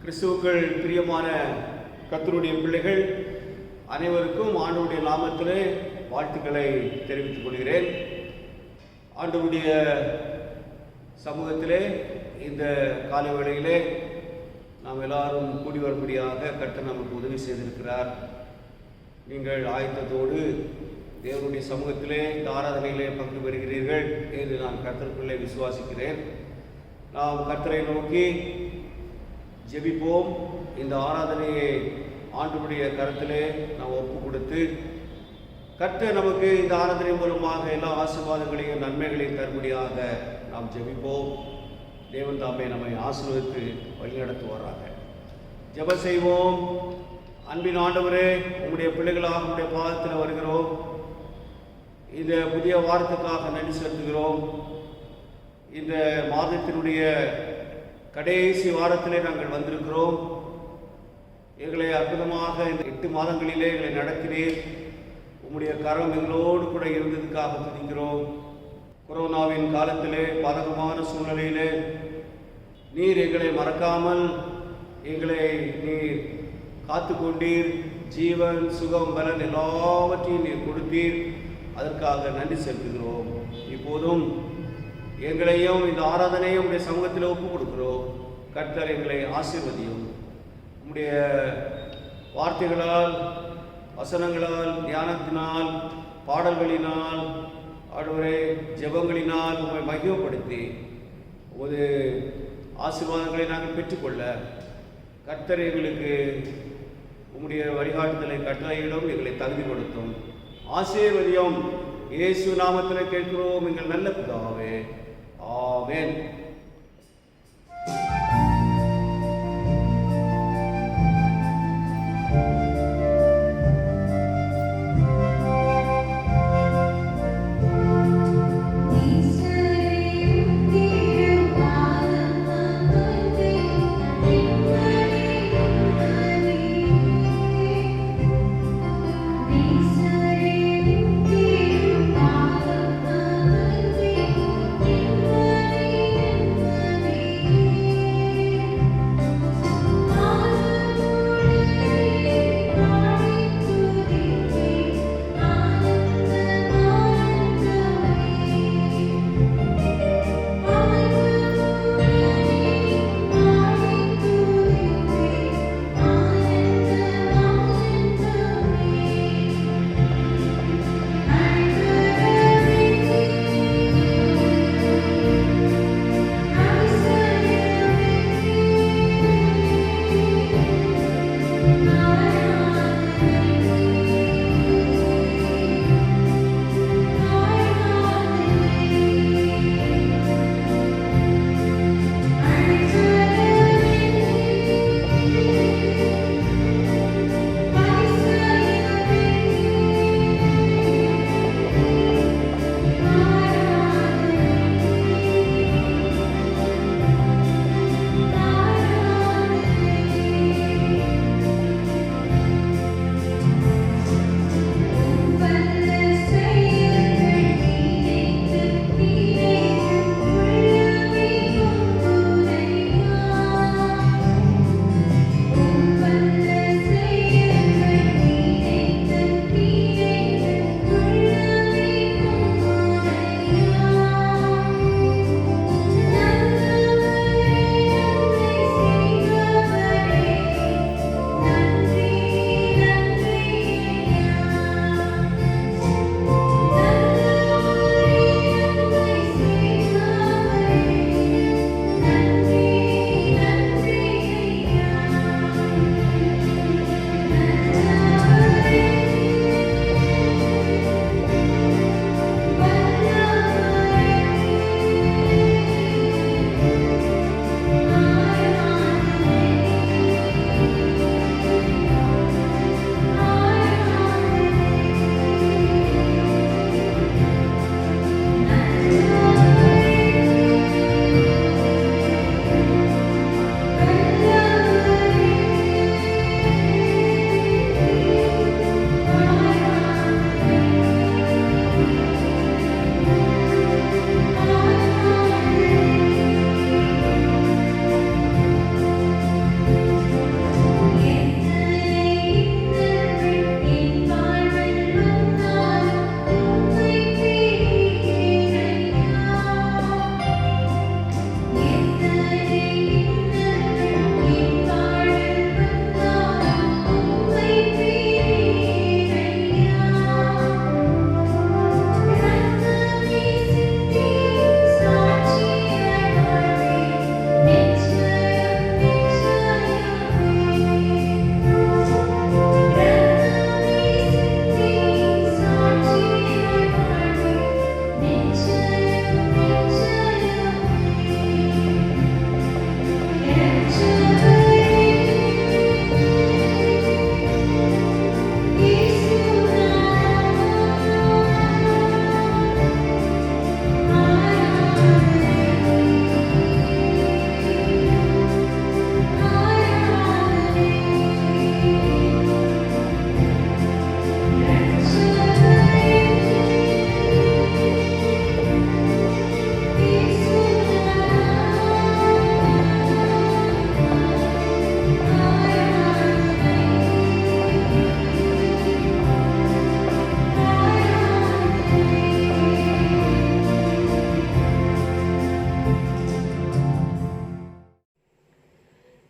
கிறிஸ்துவுக்குள் பிரியமான கர்த்தருடைய பிள்ளைகள் அனைவருக்கும் ஆண்டவருடைய நாமத்திலே வாழ்த்துக்களை தெரிவித்துக் கொள்கிறேன். ஆண்டவருடைய சமூகத்திலே இந்த காலை வேளையிலே நாம் எல்லாரும் கூடி வரும்படியாக கர்த்தர் நமக்கு உதவி செய்திருக்கிறார். நீங்கள் ஆயத்தத்தோடு தேவனுடைய சமூகத்திலே இந்த ஆராதனையிலே பங்கு பெறுகிறீர்கள் என்று நான் கர்த்தருக்குள்ளே விசுவாசிக்கிறேன். நாம் கர்த்தரை நோக்கி ஜெபிப்போம். இந்த ஆராதனையை ஆண்டவருடைய கருத்திலே நாம் ஒப்பு கொடுத்து கர்த்தர் நமக்கு இந்த ஆராதனை மூலமாக எல்லா ஆசீர்வாதங்களையும் நன்மைகளையும் தரும்படியாக நாம் ஜெபிப்போம். தேவன் தாமே நம்மை ஆசீர்வதித்து வழிநடத்துவாராக. ஜெபம் செய்வோம். அன்பின் ஆண்டவரே, உங்களுடைய பிள்ளைகளாக உங்களுடைய பாதத்தில் வருகிறோம். இந்த புதிய வாரத்துக்காக நன்றி செலுத்துகிறோம். இந்த மாதத்தினுடைய கடைசி வாரத்திலே நாங்கள் வந்திருக்கிறோம். எங்களை அற்புதமாக இந்த 8 மாதங்களிலே எங்களை நடத்தினீர். உம்முடைய கரம் எங்களோடு கூட இருந்ததுக்காக துதிக்கிறோம். கொரோனாவின் காலத்திலே பாதகமான சூழ்நிலையிலே நீர் எங்களை மறக்காமல் எங்களை நீர் காத்து கொண்டீர். ஜீவன், சுகம், பலன் எல்லாவற்றையும் நீர் கொடுத்தீர். அதற்காக நன்றி செலுத்துகிறோம். இப்போதும் எங்களையும் இந்த ஆராதனையும் உங்களுடைய சமூகத்தில் ஒப்புக் கொடுக்கிறோம். கர்த்தர் எங்களை ஆசீர்வதியும். உம்முடைய வார்த்தைகளால், வசனங்களால், தியானத்தினால், பாடல்களினால், ஆண்டவரே ஜெபங்களினால் உம்மை மகிமைப்படுத்தி உமது ஆசீர்வாதங்களை நாங்கள் பெற்றுக்கொள்ள கர்த்தர் எங்களுக்கு உம்முடைய வழிகாட்டுதலை கட்டளையிடும் எங்களை தகுதிப்படுத்தும். ஆசீர்வதியும். இயேசு நாமத்தில் கேட்கிறோம் எங்கள் நல்ல பிதாவே. ஆமென். Thank you.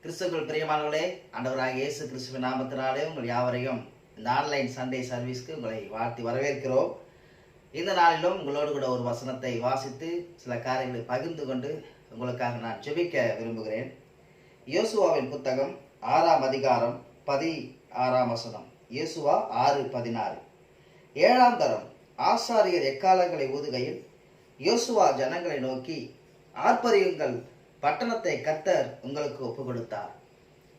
கிறிஸ்துவுக்குள் பிரியமானவர்களே, ஆண்டவராகிய இயேசு கிறிஸ்துவின் நாமத்தினாலே உங்கள் யாவரையும் இந்த ஆன்லைன் சண்டே சர்வீஸ்க்கு உங்களை வாழ்த்தி வரவேற்கிறோம். இந்த நாளிலும் உங்களோடு கூட ஒரு வசனத்தை வாசித்து சில காரியங்களை பகிர்ந்து கொண்டு உங்களுக்காக நான் ஜெபிக்க விரும்புகிறேன். யோசுவாவின் புத்தகம் 6ஆம் அதிகாரம் 16ஆம் வசனம். யோசுவா 6:16. 7ஆம் தரம் ஆசாரியர் எக்காலங்களை ஊதுகையில் யோசுவா ஜனங்களை நோக்கி, ஆர்ப்பரியுங்கள், பட்டணத்தை கர்த்தர் உங்களுக்கு ஒப்பு கொடுத்தார்.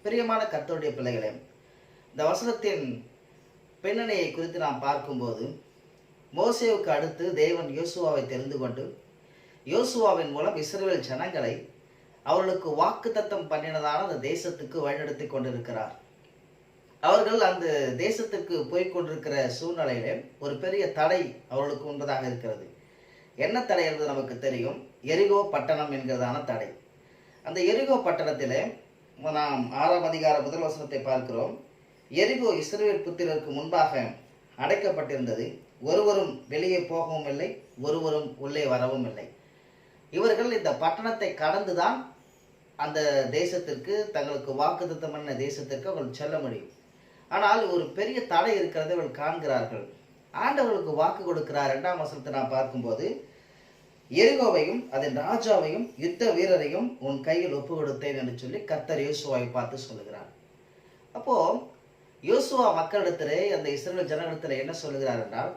பிரியமான கர்த்தருடைய பிள்ளைகளே, இந்த வசனத்தின் பின்னணியை குறித்து நாம் பார்க்கும்போது, மோசேவுக்கு அடுத்து தேவன் யோசுவாவை தெரிந்து கொண்டு யோசுவாவின் மூலம் இஸ்ரவேல் ஜனங்களை அவர்களுக்கு வாக்குத்தத்தம் பண்ணினதான அந்த தேசத்துக்கு வழிநடத்தி கொண்டிருக்கிறார். அவர்கள் அந்த தேசத்துக்கு போய்கொண்டிருக்கிற சூழ்நிலையிலே ஒரு பெரிய தடை அவர்களுக்கு உண்பதாக இருக்கிறது. என்ன தடை என்பது நமக்கு தெரியும். எரிகோ பட்டணம் என்கிறதான தடை. அந்த எரிகோ பட்டணத்திலே நாம் 6ஆம் அதிகார முதல் வசனத்தை பார்க்கிறோம். எரிகோ இஸ்ரவேல் புத்திரருக்கு முன்பாக அடைக்கப்பட்டிருந்தது. ஒருவரும் வெளியே போகவும் இல்லை, ஒருவரும் உள்ளே வரவும் இல்லை. இவர்கள் இந்த பட்டணத்தை கடந்துதான் அந்த தேசத்திற்கு, தங்களுக்கு வாக்குத்தத்தம் பண்ண தேசத்திற்கு அவர்கள் செல்ல முடியும். ஆனால் ஒரு பெரிய தடை இருக்கிறதை அவர்கள் காண்கிறார்கள். ஆண்டவர்களுக்கு வாக்கு கொடுக்கிறார். 2ஆம் வசனத்தை நாம் பார்க்கும்போது, எரிகோவையும் அதன் ராஜாவையும் யுத்த வீரரையும் உன் கையில் ஒப்பு கொடுத்தேன் என்று சொல்லி கர்த்தர் யோசுவாவை பார்த்து சொல்லுகிறார். அப்போ யோசுவா மக்களிடத்திலே, அந்த இஸ்ரவேல் ஜனங்களிடத்திலே என்ன சொல்லுகிறார் என்றால்,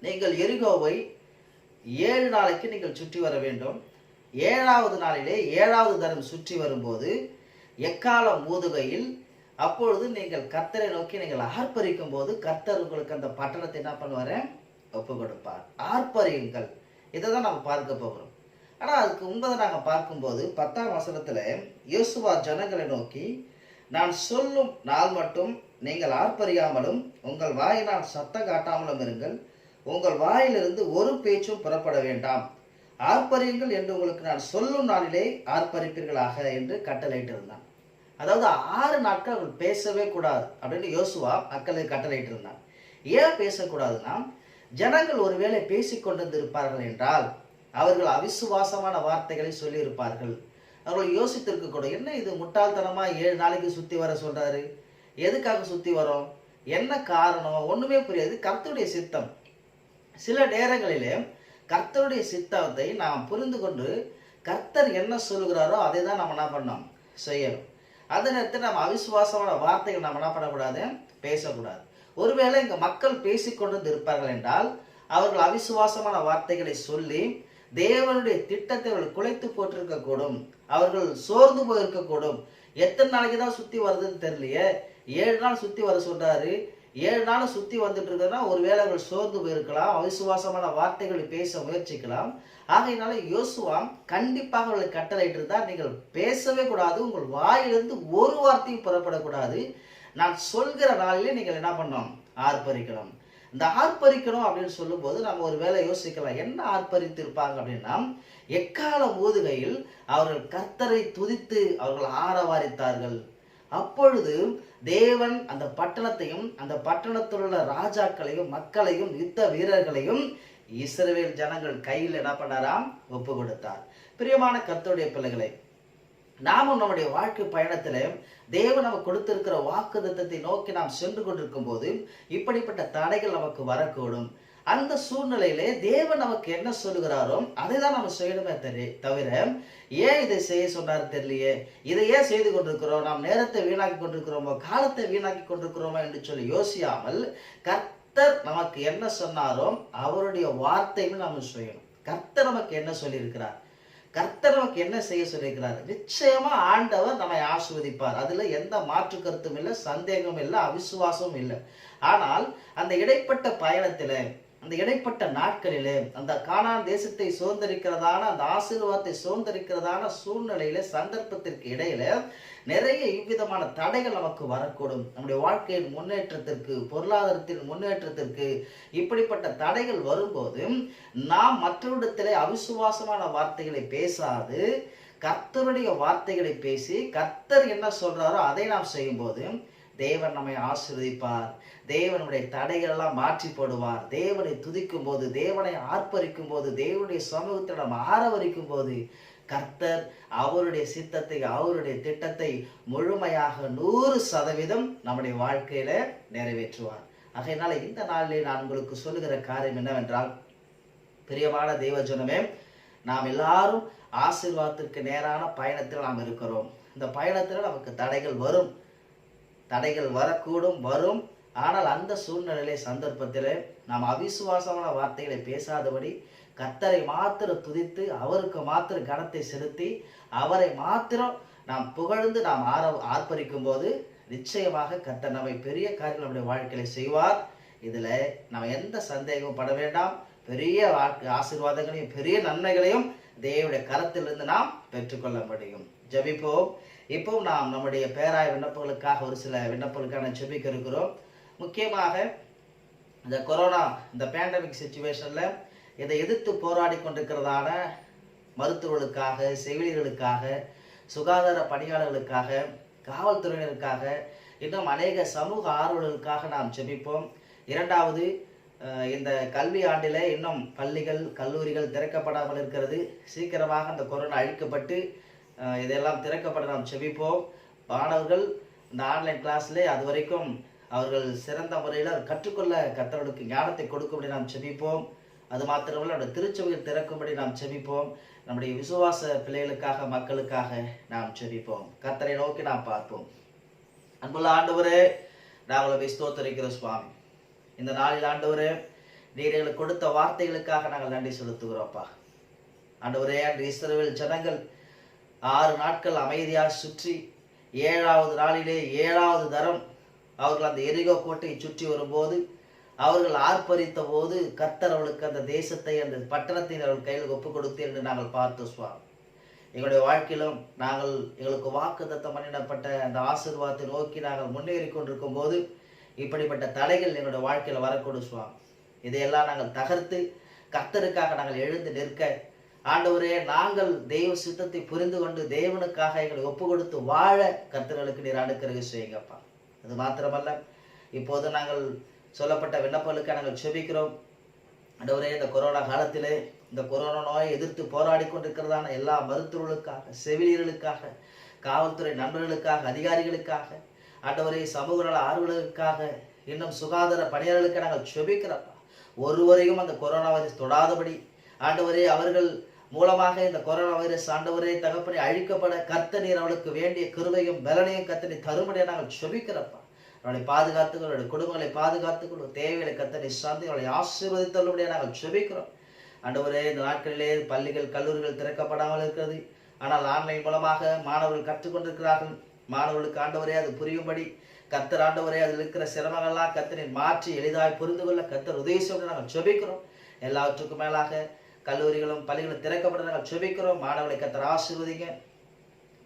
நீங்கள் எரிகோவை 7 நாளைக்கு நீங்கள் சுற்றி வர வேண்டும். 7ஆவது நாளிலே 7ஆவது தரம் சுற்றி வரும்போது எக்காலம் ஊதுகையில், அப்பொழுது நீங்கள் கர்த்தரை நோக்கி நீங்கள் ஆர்ப்பரிக்கும் போது கர்த்தர் உங்களுக்கு அந்த பட்டணத்தை என்ன பண்ணுவார்? ஒப்பு கொடுப்பார். ஆர்ப்பரியுங்கள். இதை தான் நம்ம பார்க்க போகிறோம். ஆனால் அதுக்கு முன்பதை நாங்கள் பார்க்கும்போது 10ஆம் வசனத்தில் யோசுவா ஜனங்களை நோக்கி, நான் சொல்லும் நாள் மட்டும் நீங்கள் ஆர்ப்பரியாமலும் உங்கள் வாயினால் சத்தம் காட்டாமலும் இருங்கள். உங்கள் வாயிலிருந்து ஒரு பேச்சும் புறப்பட வேண்டாம். ஆர்ப்பரியுங்கள் என்று உங்களுக்கு நான் சொல்லும் நாளிலே ஆர்ப்பரிப்பீர்களாக என்று கட்டளையிட்டிருந்தான். அதாவது 6 நாட்கள் அவர்கள் பேசவே கூடாது அப்படின்னு யோசுவா மக்களுக்கு கட்டளையிட்டு இருந்தான். ஏன் பேசக்கூடாதுன்னா, ஜனங்கள் ஒருவேளை பேசிக்கொண்டிருப்பார்கள் என்றால் அவர்கள் அவிசுவாசமான வார்த்தைகளை சொல்லி இருப்பார்கள். அவர்கள் யோசித்திருக்க கூட, என்ன இது முட்டாள்தனமா 7 நாளைக்கு சுத்தி வர சொல்றாரு, எதுக்காக சுத்தி வரோம், என்ன காரணம், ஒண்ணுமே புரியாது. கர்த்தருடைய சித்தம். சில நேரங்களிலே கர்த்தருடைய சித்தத்தை நாம் புரிந்து கொண்டு கர்த்தர் என்ன சொல்லுகிறாரோ அதை தான் நம்ம என்ன பண்ணோம், செய்யணும். அந்த நேரத்தில் நம்ம அவிசுவாசமான வார்த்தைகள் நம்ம என்ன பண்ணக்கூடாது, பேசக்கூடாது. ஒருவேளை இங்க மக்கள் பேசிக்கொண்டு இருப்பார்கள் என்றால் அவர்கள் அவிசுவாசமான வார்த்தைகளை சொல்லி தேவனுடைய திட்டத்தை அவர்கள் குலைத்து போட்டிருக்க கூடும். அவர்கள் சோர்ந்து போயிருக்கக்கூடும். எத்தனை நாளைக்கு தான் சுத்தி வருதுன்னு தெரியலையே, 7 நாள் சுத்தி வர சொல்றாரு, 7 நாள் சுத்தி வந்துட்டு இருக்கிறதுனா ஒருவேளை அவர்கள் சோர்ந்து போயிருக்கலாம், அவிசுவாசமான வார்த்தைகளை பேச முயற்சிக்கலாம். ஆகையினால யோசுவா கண்டிப்பாக அவர்களை கட்டளையிட்டு இருந்தால், நீங்கள் பேசவே கூடாது, உங்கள் வாயிலிருந்து ஒரு வார்த்தையும் புறப்படக்கூடாது. நான் சொல்கிற நாளிலே நீங்கள் என்ன பண்ணணும், ஆர்ப்பரிக்கணும். இந்த ஆர்ப்பரிக்கணும் அப்படின்னு சொல்லும்போது நம்ம ஒரு வேளை யோசிக்கலாம், என்ன ஆர்ப்பரித்து இருப்பாங்க அப்படின்னா, எக்காலம் ஊதுகையில் அவர்கள் கர்த்தரை துதித்து அவர்கள் ஆரவாரித்தார்கள். அப்பொழுது தேவன் அந்த பட்டணத்தையும் அந்த பட்டணத்தில் உள்ள ராஜாக்களையும் மக்களையும் யுத்த வீரர்களையும் இஸ்ரவேல் ஜனங்கள் கையில் என்ன பண்ணாராம், ஒப்பு கொடுத்தார். பிரியமான கர்த்தருடைய பிள்ளைகளை, நாமும் நம்முடைய வாழ்க்கை பயணத்துல தேவன் நமக்கு கொடுத்திருக்கிற வாக்குத்தத்தத்தை நோக்கி நாம் சென்று கொண்டிருக்கும் போது இப்படிப்பட்ட தடைகள் நமக்கு வரக்கூடும். அந்த சூழ்நிலையிலே தேவன் நமக்கு என்ன சொல்லுகிறாரோ அதை தான் நம்ம செய்யணுமே தவிர, ஏன் இதை செய்ய சொன்னாரு தெரியலையே, இதை ஏன் செய்து கொண்டிருக்கிறோம், நாம் நேரத்தை வீணாக்கி கொண்டிருக்கிறோமோ, காலத்தை வீணாக்கி கொண்டிருக்கிறோமோ என்று சொல்லி யோசியாமல், கர்த்தர் நமக்கு என்ன சொன்னாரோ அவருடைய வார்த்தையும் நாம் செய்யணும். கர்த்தர் நமக்கு என்ன சொல்லியிருக்கிறார், கர்த்தர் நமக்கு என்ன செய்ய சொல்லியிருக்கிறார், நிச்சயமா ஆண்டவர் நம்மை ஆசீர்வதிப்பார். அதுல எந்த மாற்று கருத்தும் இல்லை, சந்தேகமும் இல்லை, அவிசுவாசமும் இல்லை. ஆனால் அந்த இடைப்பட்ட பயணத்தில, அந்த இடைப்பட்ட நாட்களிலே, அந்த கானான் தேசத்தை சுதந்திரிக்கிறதான, அந்த ஆசீர்வாதத்தை சுதந்திரிக்கிறதான சூழ்நிலையில, சந்தர்ப்பத்திற்கு இடையில நிறைய இவ்விதமான தடைகள் நமக்கு வரக்கூடும். நம்முடைய வாழ்க்கையின் முன்னேற்றத்திற்கு, பொருளாதாரத்தின் முன்னேற்றத்திற்கு இப்படிப்பட்ட தடைகள் வரும்போது நாம் மற்றவரிடத்திலே அவிசுவாசமான வார்த்தைகளை பேசாது கர்த்தருடைய வார்த்தைகளை பேசி கர்த்தர் என்ன சொல்றாரோ அதை நாம் செய்யும் போது தேவன் நம்மை ஆசீர்வதிப்பார். தேவனுடைய தடைகள் எல்லாம் மாற்றி போடுவார். தேவனை துதிக்கும் போது, தேவனை ஆர்ப்பரிக்கும் போது, தேவனுடைய சமூகத்தை நாம் ஆரவரிக்கும் போது கர்த்தர் அவருடைய சித்தத்தை, அவருடைய திட்டத்தை முழுமையாக 100% நம்முடைய வாழ்க்கையில நிறைவேற்றுவார். ஆகையினால இந்த நாளிலே நான் உங்களுக்கு சொல்லுகிற காரியம் என்னவென்றால், பிரியமான தேவஜனமே, நாம் எல்லாரும் ஆசீர்வாதத்திற்கு நேரான பயணத்தில் நாம் இருக்கிறோம். இந்த பயணத்தில் நமக்கு தடைகள் வரும், தடைகள் வரக்கூடும், வரும். ஆனால் அந்த சூழ்நிலையிலே, சந்தர்ப்பத்திலே நாம் அவிசுவாசமான வார்த்தைகளை பேசாதபடி கர்த்தரை மாத்திரம் துதித்து, அவருக்கு மாத்திரம் கனத்தை செலுத்தி, அவரை மாத்திரம் நாம் புகழ்ந்து நாம் ஆர்ப்பரிக்கும் போது நிச்சயமாக கர்த்தர் நம்மை பெரிய காரியங்கள் நம்முடைய வாழ்க்கையில செய்வார். இதுல நம்ம எந்த சந்தேகமும் பட வேண்டாம். பெரிய ஆசீர்வாதங்களையும் பெரிய நன்மைகளையும் தேவனுடைய கரத்திலிருந்து நாம் பெற்றுக்கொள்ள முடியும். ஜெபிப்போம். இப்போ நாம் நம்முடைய பேராய விண்ணப்பங்களுக்காக ஒரு சில விண்ணப்பங்களுக்கான ஜெபிக்க இருக்கிறோம். முக்கியமாக இந்த கொரோனா, இந்த பேண்டமிக் சிச்சுவேஷன்ல இதை எதிர்த்து போராடி கொண்டிருக்கிறதான மருத்துவர்களுக்காக, செவிலியர்களுக்காக, சுகாதார பணியாளர்களுக்காக, காவல்துறையினருக்காக, இன்னும் அநேக சமூக ஆர்வலர்களுக்காக நாம் ஜெபிப்போம். இரண்டாவது, இந்த கல்வி ஆண்டில் இன்னும் பள்ளிகள், கல்லூரிகள் திறக்கப்படாமல் இருக்கிறது. சீக்கிரமாக அந்த கொரோனா அழிக்கப்பட்டு இதெல்லாம் திறக்கப்பட நாம் ஜெபிப்போம். மாணவர்கள் இந்த ஆன்லைன் கிளாஸ்ல அது வரைக்கும் அவர்கள் சிறந்த முறையில் கற்றுக்கொள்ள கர்த்தர்களுக்கு ஞானத்தை கொடுக்கும்படி நாம் ஜெபிப்போம். அது மாத்திரமல்ல, நம்முடைய திருச்சபையில் திறக்கும்படி நாம் ஜெபிப்போம். நம்முடைய விசுவாச பிள்ளைகளுக்காக, மக்களுக்காக நாம் ஜெபிப்போம். கர்த்தரை நோக்கி நாம் பார்ப்போம். அன்புள்ள ஆண்டவரே, நாங்கள் ஸ்தோத்திரிக்கிறோம் சுவாமி. இந்த நாளில் ஆண்டவரே, நீர் எங்களுக்கு கொடுத்த வார்த்தைகளுக்காக நாங்கள் நன்றி செலுத்துகிறோம்ப்பா. ஆண்டவரே, அன்று இஸ்ரவேல் ஜனங்கள் 6 நாட்கள் அமைதியாக சுற்றி 7வது நாளிலே 7வது தரம் அவர்கள் அந்த எரிகோ கோட்டையை சுற்றி வரும்போது, அவர்கள் ஆர்ப்பரித்த போது கர்த்தர் அவர்களுக்கு அந்த தேசத்தை, அந்த பட்டணத்தை அவர்கள் கையில் ஒப்பு கொடுத்து என்று நாங்கள் பார்த்தோம் சுவாமி. எங்களுடைய வாழ்க்கையிலும் நாங்கள் எங்களுக்கு வாக்குத்தத்தம் பண்ணிடப்பட்ட அந்த ஆசீர்வாதத்தை நோக்கி நாங்கள் முன்னேறி கொண்டிருக்கும் போது இப்படிப்பட்ட தடைகள் எங்களுடைய வாழ்க்கையில் வரக்கூடும் சுவாமி. இதையெல்லாம் நாங்கள் தகர்த்து கர்த்தருக்காக நாங்கள் எழுந்து நிற்க, ஆண்டவரே, நாங்கள் தெய்வ சித்தத்தை புரிந்து கொண்டு தேவனுக்காக எங்களை ஒப்பு கொடுத்து வாழ கர்த்தர்களுக்கு நீர் அனுக்கிரகம் செய்யுங்கப்பா. அது மாத்திரமல்ல, இப்போது நாங்கள் சொல்லப்பட்ட விண்ணப்பங்களுக்காக நாங்கள் செபிக்கிறோம். ஆண்டவரே, இந்த கொரோனா காலத்திலே இந்த கொரோனா நோயை எதிர்த்து போராடி கொண்டிருக்கிறதான எல்லா மருத்துவர்களுக்காக, செவிலியர்களுக்காக, காவல்துறை நண்பர்களுக்காக, அதிகாரிகளுக்காக, ஆண்டவரே, சமூக நல ஆர்வலர்களுக்காக, இன்னும் சுகாதார பணியாளர்களுக்கு நாங்கள் செபிக்கிறப்பா. ஒருவரையும் அந்த கொரோனா வைரஸ் தொடாதபடி ஆண்டவரே, அவர்கள் மூலமாக இந்த கொரோனா வைரஸ் ஆண்டவரே தகப்பனை அழிக்கப்பட கர்த்தர் நீர் அவளுக்கு வேண்டிய கிருபையும் பலனையும் கர்த்தனை தரும்படியாக நாங்கள் செபிக்கிறப்பா. அவளை பாதுகாத்துக்கொள், அவருடைய குடும்பங்களை பாதுகாத்துக்கொள், தேவைகளை கர்த்தனை சார்ந்து அவளை ஆசீர்வதித்தபடியாக நாங்கள் செபிக்கிறோம். ஆண்டவரே, இந்த நாட்களிலே பள்ளிகள், கல்லூரிகள் திறக்கப்படாமல் இருக்கிறது. ஆனால் ஆன்லைன் மூலமாக மாணவர்கள் கற்றுக்கொண்டிருக்கிறார்கள். மாணவர்களுக்கு ஆண்டவரே அது புரியும்படி கர்த்தர் ஆண்டவரே அதில் இருக்கிற சிரமங்கள்லாம் கர்த்தனை மாற்றி எளிதாய் புரிந்து கொள்ள கர்த்தர் உதவி செய்ய நாங்கள் செபிக்கிறோம். எல்லாவற்றுக்கும் மேலாக கல்லூரிகளும் பள்ளிகளும் திறக்கப்பட நாங்கள் செபிக்கிறோம். மாணவர்களை கர்த்தர் ஆசீர்வதிங்க.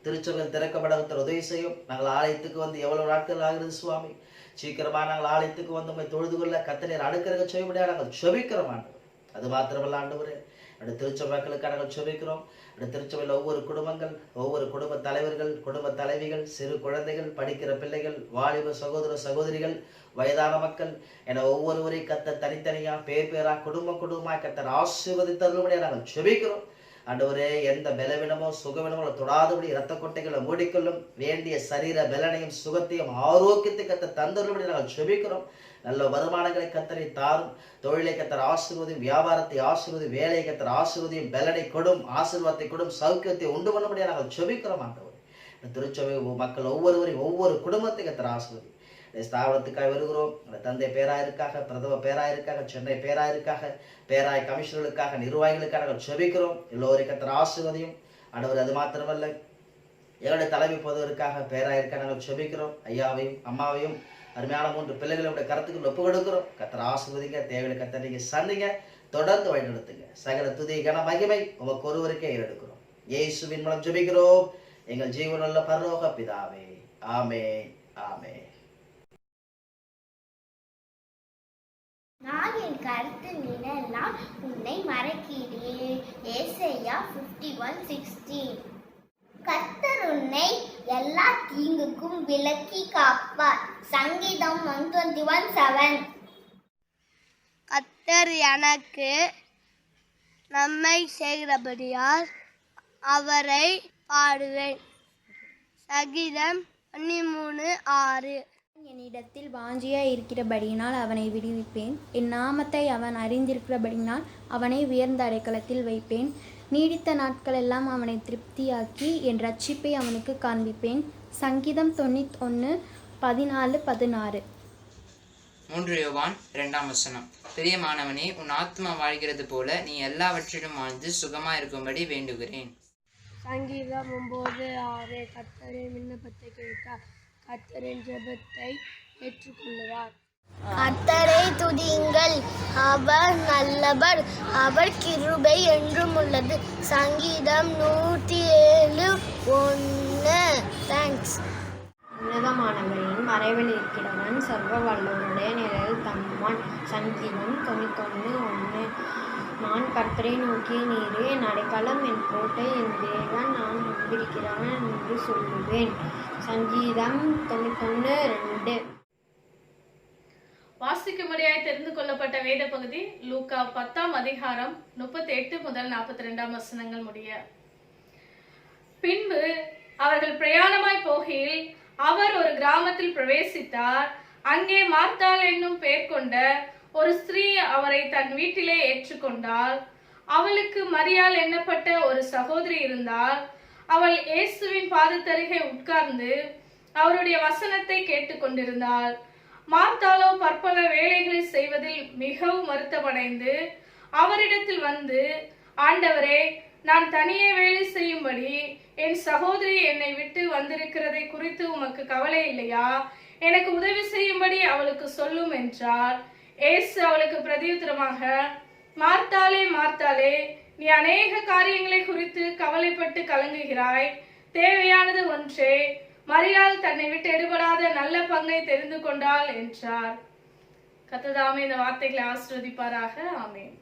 திருச்சபையில் திறக்கப்பட கர்த்தர் உதவி செய்யும். நாங்கள் ஆலயத்துக்கு வந்து எவ்வளவு நாட்கள் ஆகிறது சுவாமி, சீக்கிரமா நாங்கள் ஆலயத்துக்கு வந்து உண்மை தொழுது கொள்ள கர்த்தர் அனுக்கிரகம் செய்யும்படியாக நாங்கள் செபிக்கிறோம் ஆண்டவர். அது மாத்திரமல்ல ஆண்டவரே, அடுத்த திருச்சபை மக்களுக்காக நாங்கள் செபிக்கிறோம். அடுத்த திருச்சபையில் ஒவ்வொரு குடும்பங்கள், ஒவ்வொரு குடும்ப தலைவர்கள், குடும்ப தலைவிகள், சிறு குழந்தைகள், படிக்கிற பிள்ளைகள், வாலிப சகோதர சகோதரிகள், வயதான மக்கள் என ஒவ்வொருவரையும் கர்த்தர் தனித்தனியா பேர் பேரா குடும்பமாய் கர்த்தர் ஆசீர்வதித்தருளும்படியாக நாங்கள் செபிக்கிறோம். ஆண்டவரே, எந்த பலவீனமோ சுகவீனமோ தொடாதபடி இரத்த கொட்டைகளை மூடிக்கொள்ளும், வேண்டிய சரீர பலனையும் சுகத்தையும் ஆரோக்கியத்தை கர்த்தர் தந்தருளும்படி நாங்கள் செபிக்கிறோம். நல்ல வருமானங்களை கர்த்தரை தாரும், தொழிலை கர்த்தர் ஆசீர்வதியும், வியாபாரத்தை ஆசீர்வதி, வேலையை கர்த்தர் ஆசீர்வதியும், பலனை கொடும், ஆசீர்வாதத்தை கொடும், சௌக்கியத்தை உண்டு பண்ணும்படியாக நாங்கள் செபிக்கிறோம். ஆண்டவர், திருச்சபை மக்கள் ஒவ்வொருவரையும், ஒவ்வொரு குடும்பத்தை கர்த்தர் ஆசீர்வதி. ஸ்தாபனத்துக்காக வருகிறோம். தந்தை பேராயிருக்காக, பிரதம பேராயிருக்காக, சென்னை பேராயிருக்காக, பேராய் கமிஷனர்களுக்காக, நிர்வாகிகளுக்காக நாங்கள் செபிக்கிறோம். எல்லோரையும் கர்த்தர் ஆசீர்வதியும். ஆண்டவர், அது மாத்திரமல்ல, எங்களுடைய தலைமை பொதுவருக்காக பேராயிருக்காக நாங்கள் செபிக்கிறோம். ஐயாவையும் அம்மாவையும் அருமையான 3 பிள்ளைகளுடைய கருத்துக்கள் ஒப்பு கொடுக்கிறோம். கர்த்தர் ஆசீர்வதிங்க. தேவையை கர்த்தர் நீங்க சந்திங்க, தொடர்ந்து வழிநடத்துங்க. சகல துதி கன மகிமை உமக்கு ஒருவருக்கே ஏறெடுக்கிறோம். இயேசுவின் மூலம் ஜெபிக்கிறோம் எங்கள் ஜீவனுள்ள பரலோக பிதாவே. ஆமென், ஆமென். நான் என் கருத்து மீறலாம் உன்னை மறக்கிறேன். ஏசாயா 51:16. கர்த்தர் உன்னை எல்லா தீங்குக்கும் விலக்கி காப்பார். சங்கீதம் 121:7. கர்த்தர் எனக்கு நன்மை செய்கிறபடியால் அவரை பாடுவேன். சங்கீதம் 13:6. என்னிடத்தில் வாஞ்சியாய் இருக்கிறபடியினால் அவனை விடுவிப்பேன். என் நாமத்தை அவன் அறிந்திருக்கிறபடியினால் அவனை உயர்ந்த அடைக்கலத்தில் வைப்பேன். நீடித்த நாட்களெல்லாம் அவனை திருப்தியாக்கி என் ரட்சிப்பை அவனுக்கு காண்பிப்பேன். சங்கீதம் 91:14-16. 3 யோவான் 2 பிரியமானவனே, உன் ஆத்மா வாழ்கிறது போல நீ எல்லாவற்றிலும் வாழ்ந்து சுகமா இருக்கும்படி வேண்டுகிறேன். சங்கீதம் 9:6. கர்த்தரின் விண்ணப்பத்தை கேட்டார், கர்த்தரின் ஜெபத்தை ஏற்றுக்கொள்ளுவார். கர்த்தரை துதியுங்கள், அவர் நல்லவர், அவர் கிருபை என்றும் உள்ளது. சங்கீதம் 107:1. தேங்க்ஸ். உன்னதமானவரின் மறைவில் இருக்கிறவன் சர்வ வல்லவருடைய நிழலில் தங்குவான். சங்கீதம் 91:1. நான் கர்த்தரை நோக்கிய நீரே என் அடைக்கலம், என் கோட்டை, என் தேவன், நான் நம்பியிருக்கிறவன் என்று சொல்லுவேன். சங்கீதம் 91:2. வாசிக்கும்படியாய் தெரிந்து கொள்ளப்பட்ட வேத பகுதி லூக்கா 10:38-42 முடிய. பின்பு அவர்கள் பிரயாணமாய் போகையில் அவர் ஒரு கிராமத்தில் பிரவேசித்தார். அங்கே மார்த்தாள் என்னும் பெயர் கொண்ட ஒரு ஸ்திரீ அவரை தன் வீட்டிலே ஏற்றுக்கொண்டாள். அவளுக்கு மரியாள் எண்ணப்பட்ட ஒரு சகோதரி இருந்தாள். அவள் இயேசுவின் பாதத்தருகே உட்கார்ந்து அவருடைய வசனத்தை கேட்டுக்கொண்டிருந்தாள். மார்த்தாளோ பற்பல வேலைகளை செய்வதில் மிகவும் வருத்தமடைந்து அவரிடத்தில் வந்து, ஆண்டவரே, நான் தனியே வேலை செய்யும்படி என் சகோதரி என்னை விட்டு வந்திருக்கிறதை குறித்து உமக்கு கவலை இல்லையா? எனக்கு உதவி செய்யும்படி அவளுக்கு சொல்லும் என்றார். இயேசு அவளுக்கு பிரதியுத்தரமாக, மார்த்தாளே, மார்த்தாளே, நீ அநேக காரியங்களை குறித்து கவலைப்பட்டு கலங்குகிறாய். தேவையானது ஒன்றே. மரியாள் தன்னை விட்டு எடுபடாத நல்ல பங்கை தெரிந்து கொண்டாள் என்றார். கர்த்தர் தாமே இந்த வார்த்தைகளை ஆசீர்வதிப்பாராக. ஆமென்.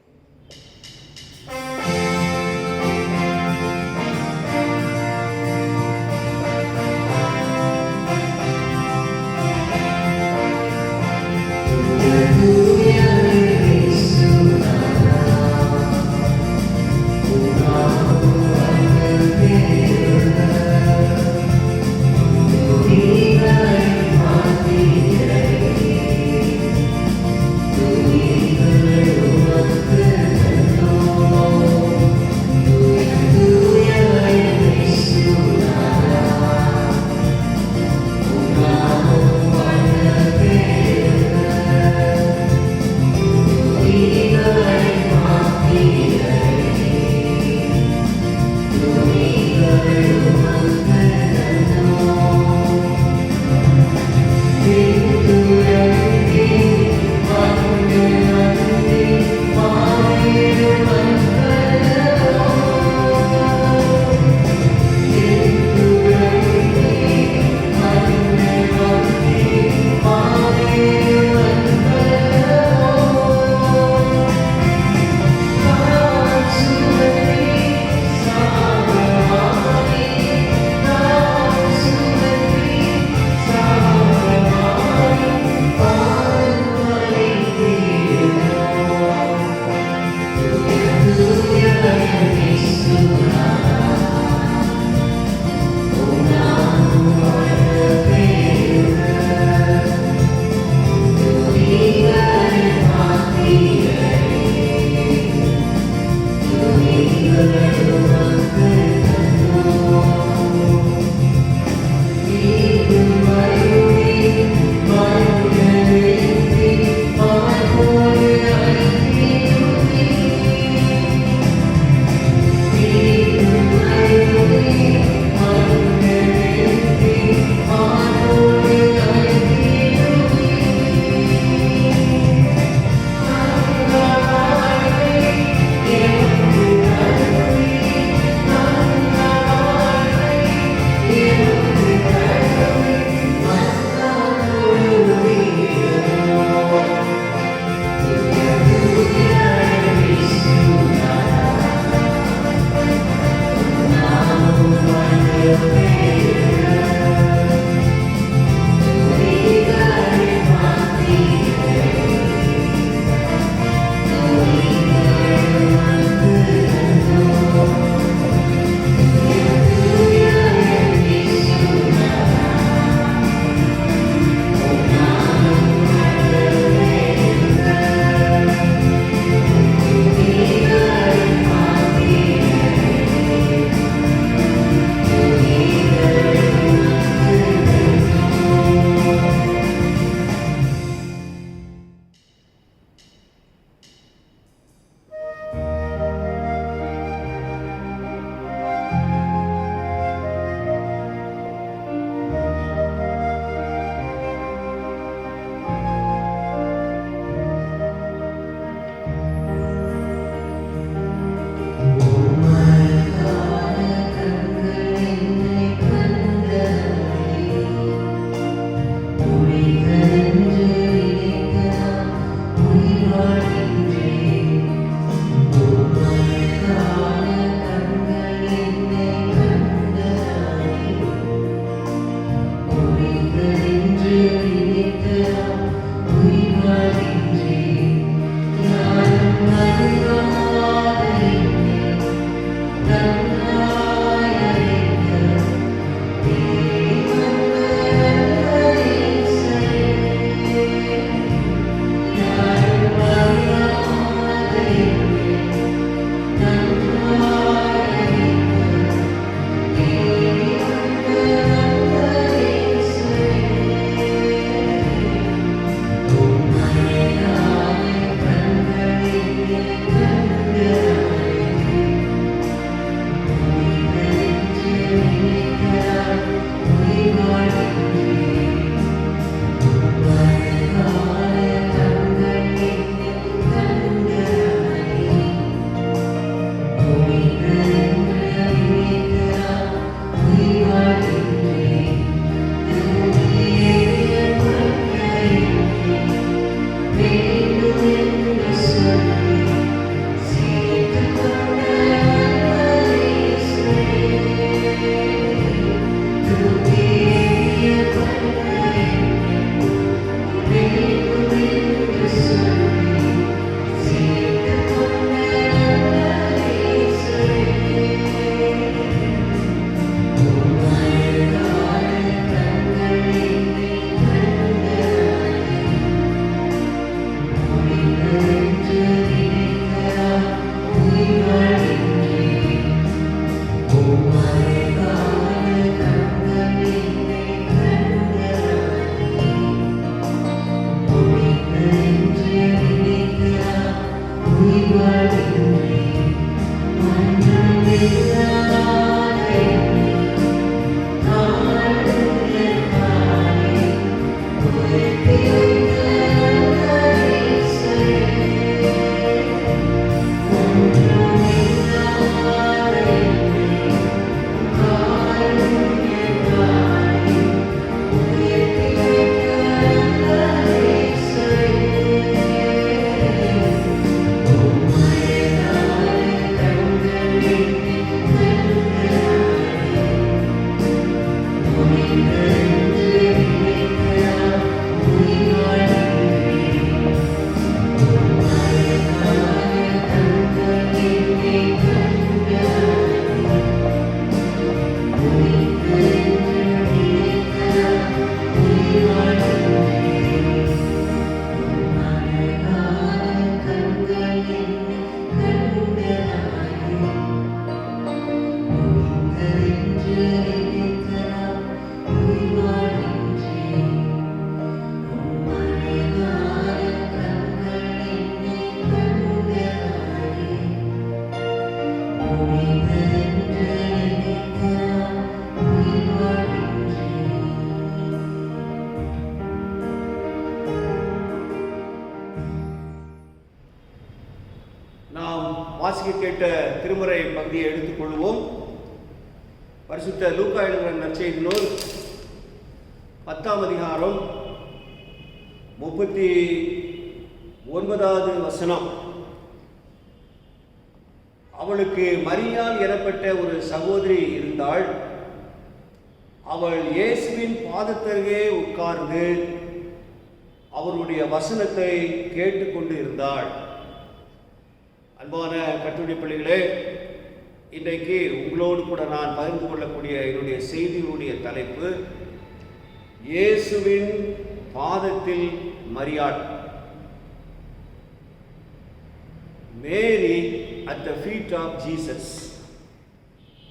Oh வாசிக்க கேட்ட திருமறை பகுதியை எடுத்துக்கொள்வோம். பரிசுத்த லூக்கா எழுதின நற்செய்தி நூல் 10ஆம் அதிகாரம் 39வது வசனம். அவளுக்கு மரியாள் எனப்பட்ட ஒரு சகோதரி இருந்தாள். அவள் இயேசுவின் பாதத்தருகே உட்கார்ந்து அவருடைய வசனத்தை கேட்டுக்கொண்டு இருந்தாள். அன்பான கர்த்தருடைய பிள்ளைகளே, இன்றைக்கு உங்களோடு கூட நான் பகிர்ந்து கொள்ளக்கூடிய என்னுடைய செய்தியுடைய தலைப்பு இயேசுவின் பாதத்தில் மரியாள். மேரி at the feet of Jesus.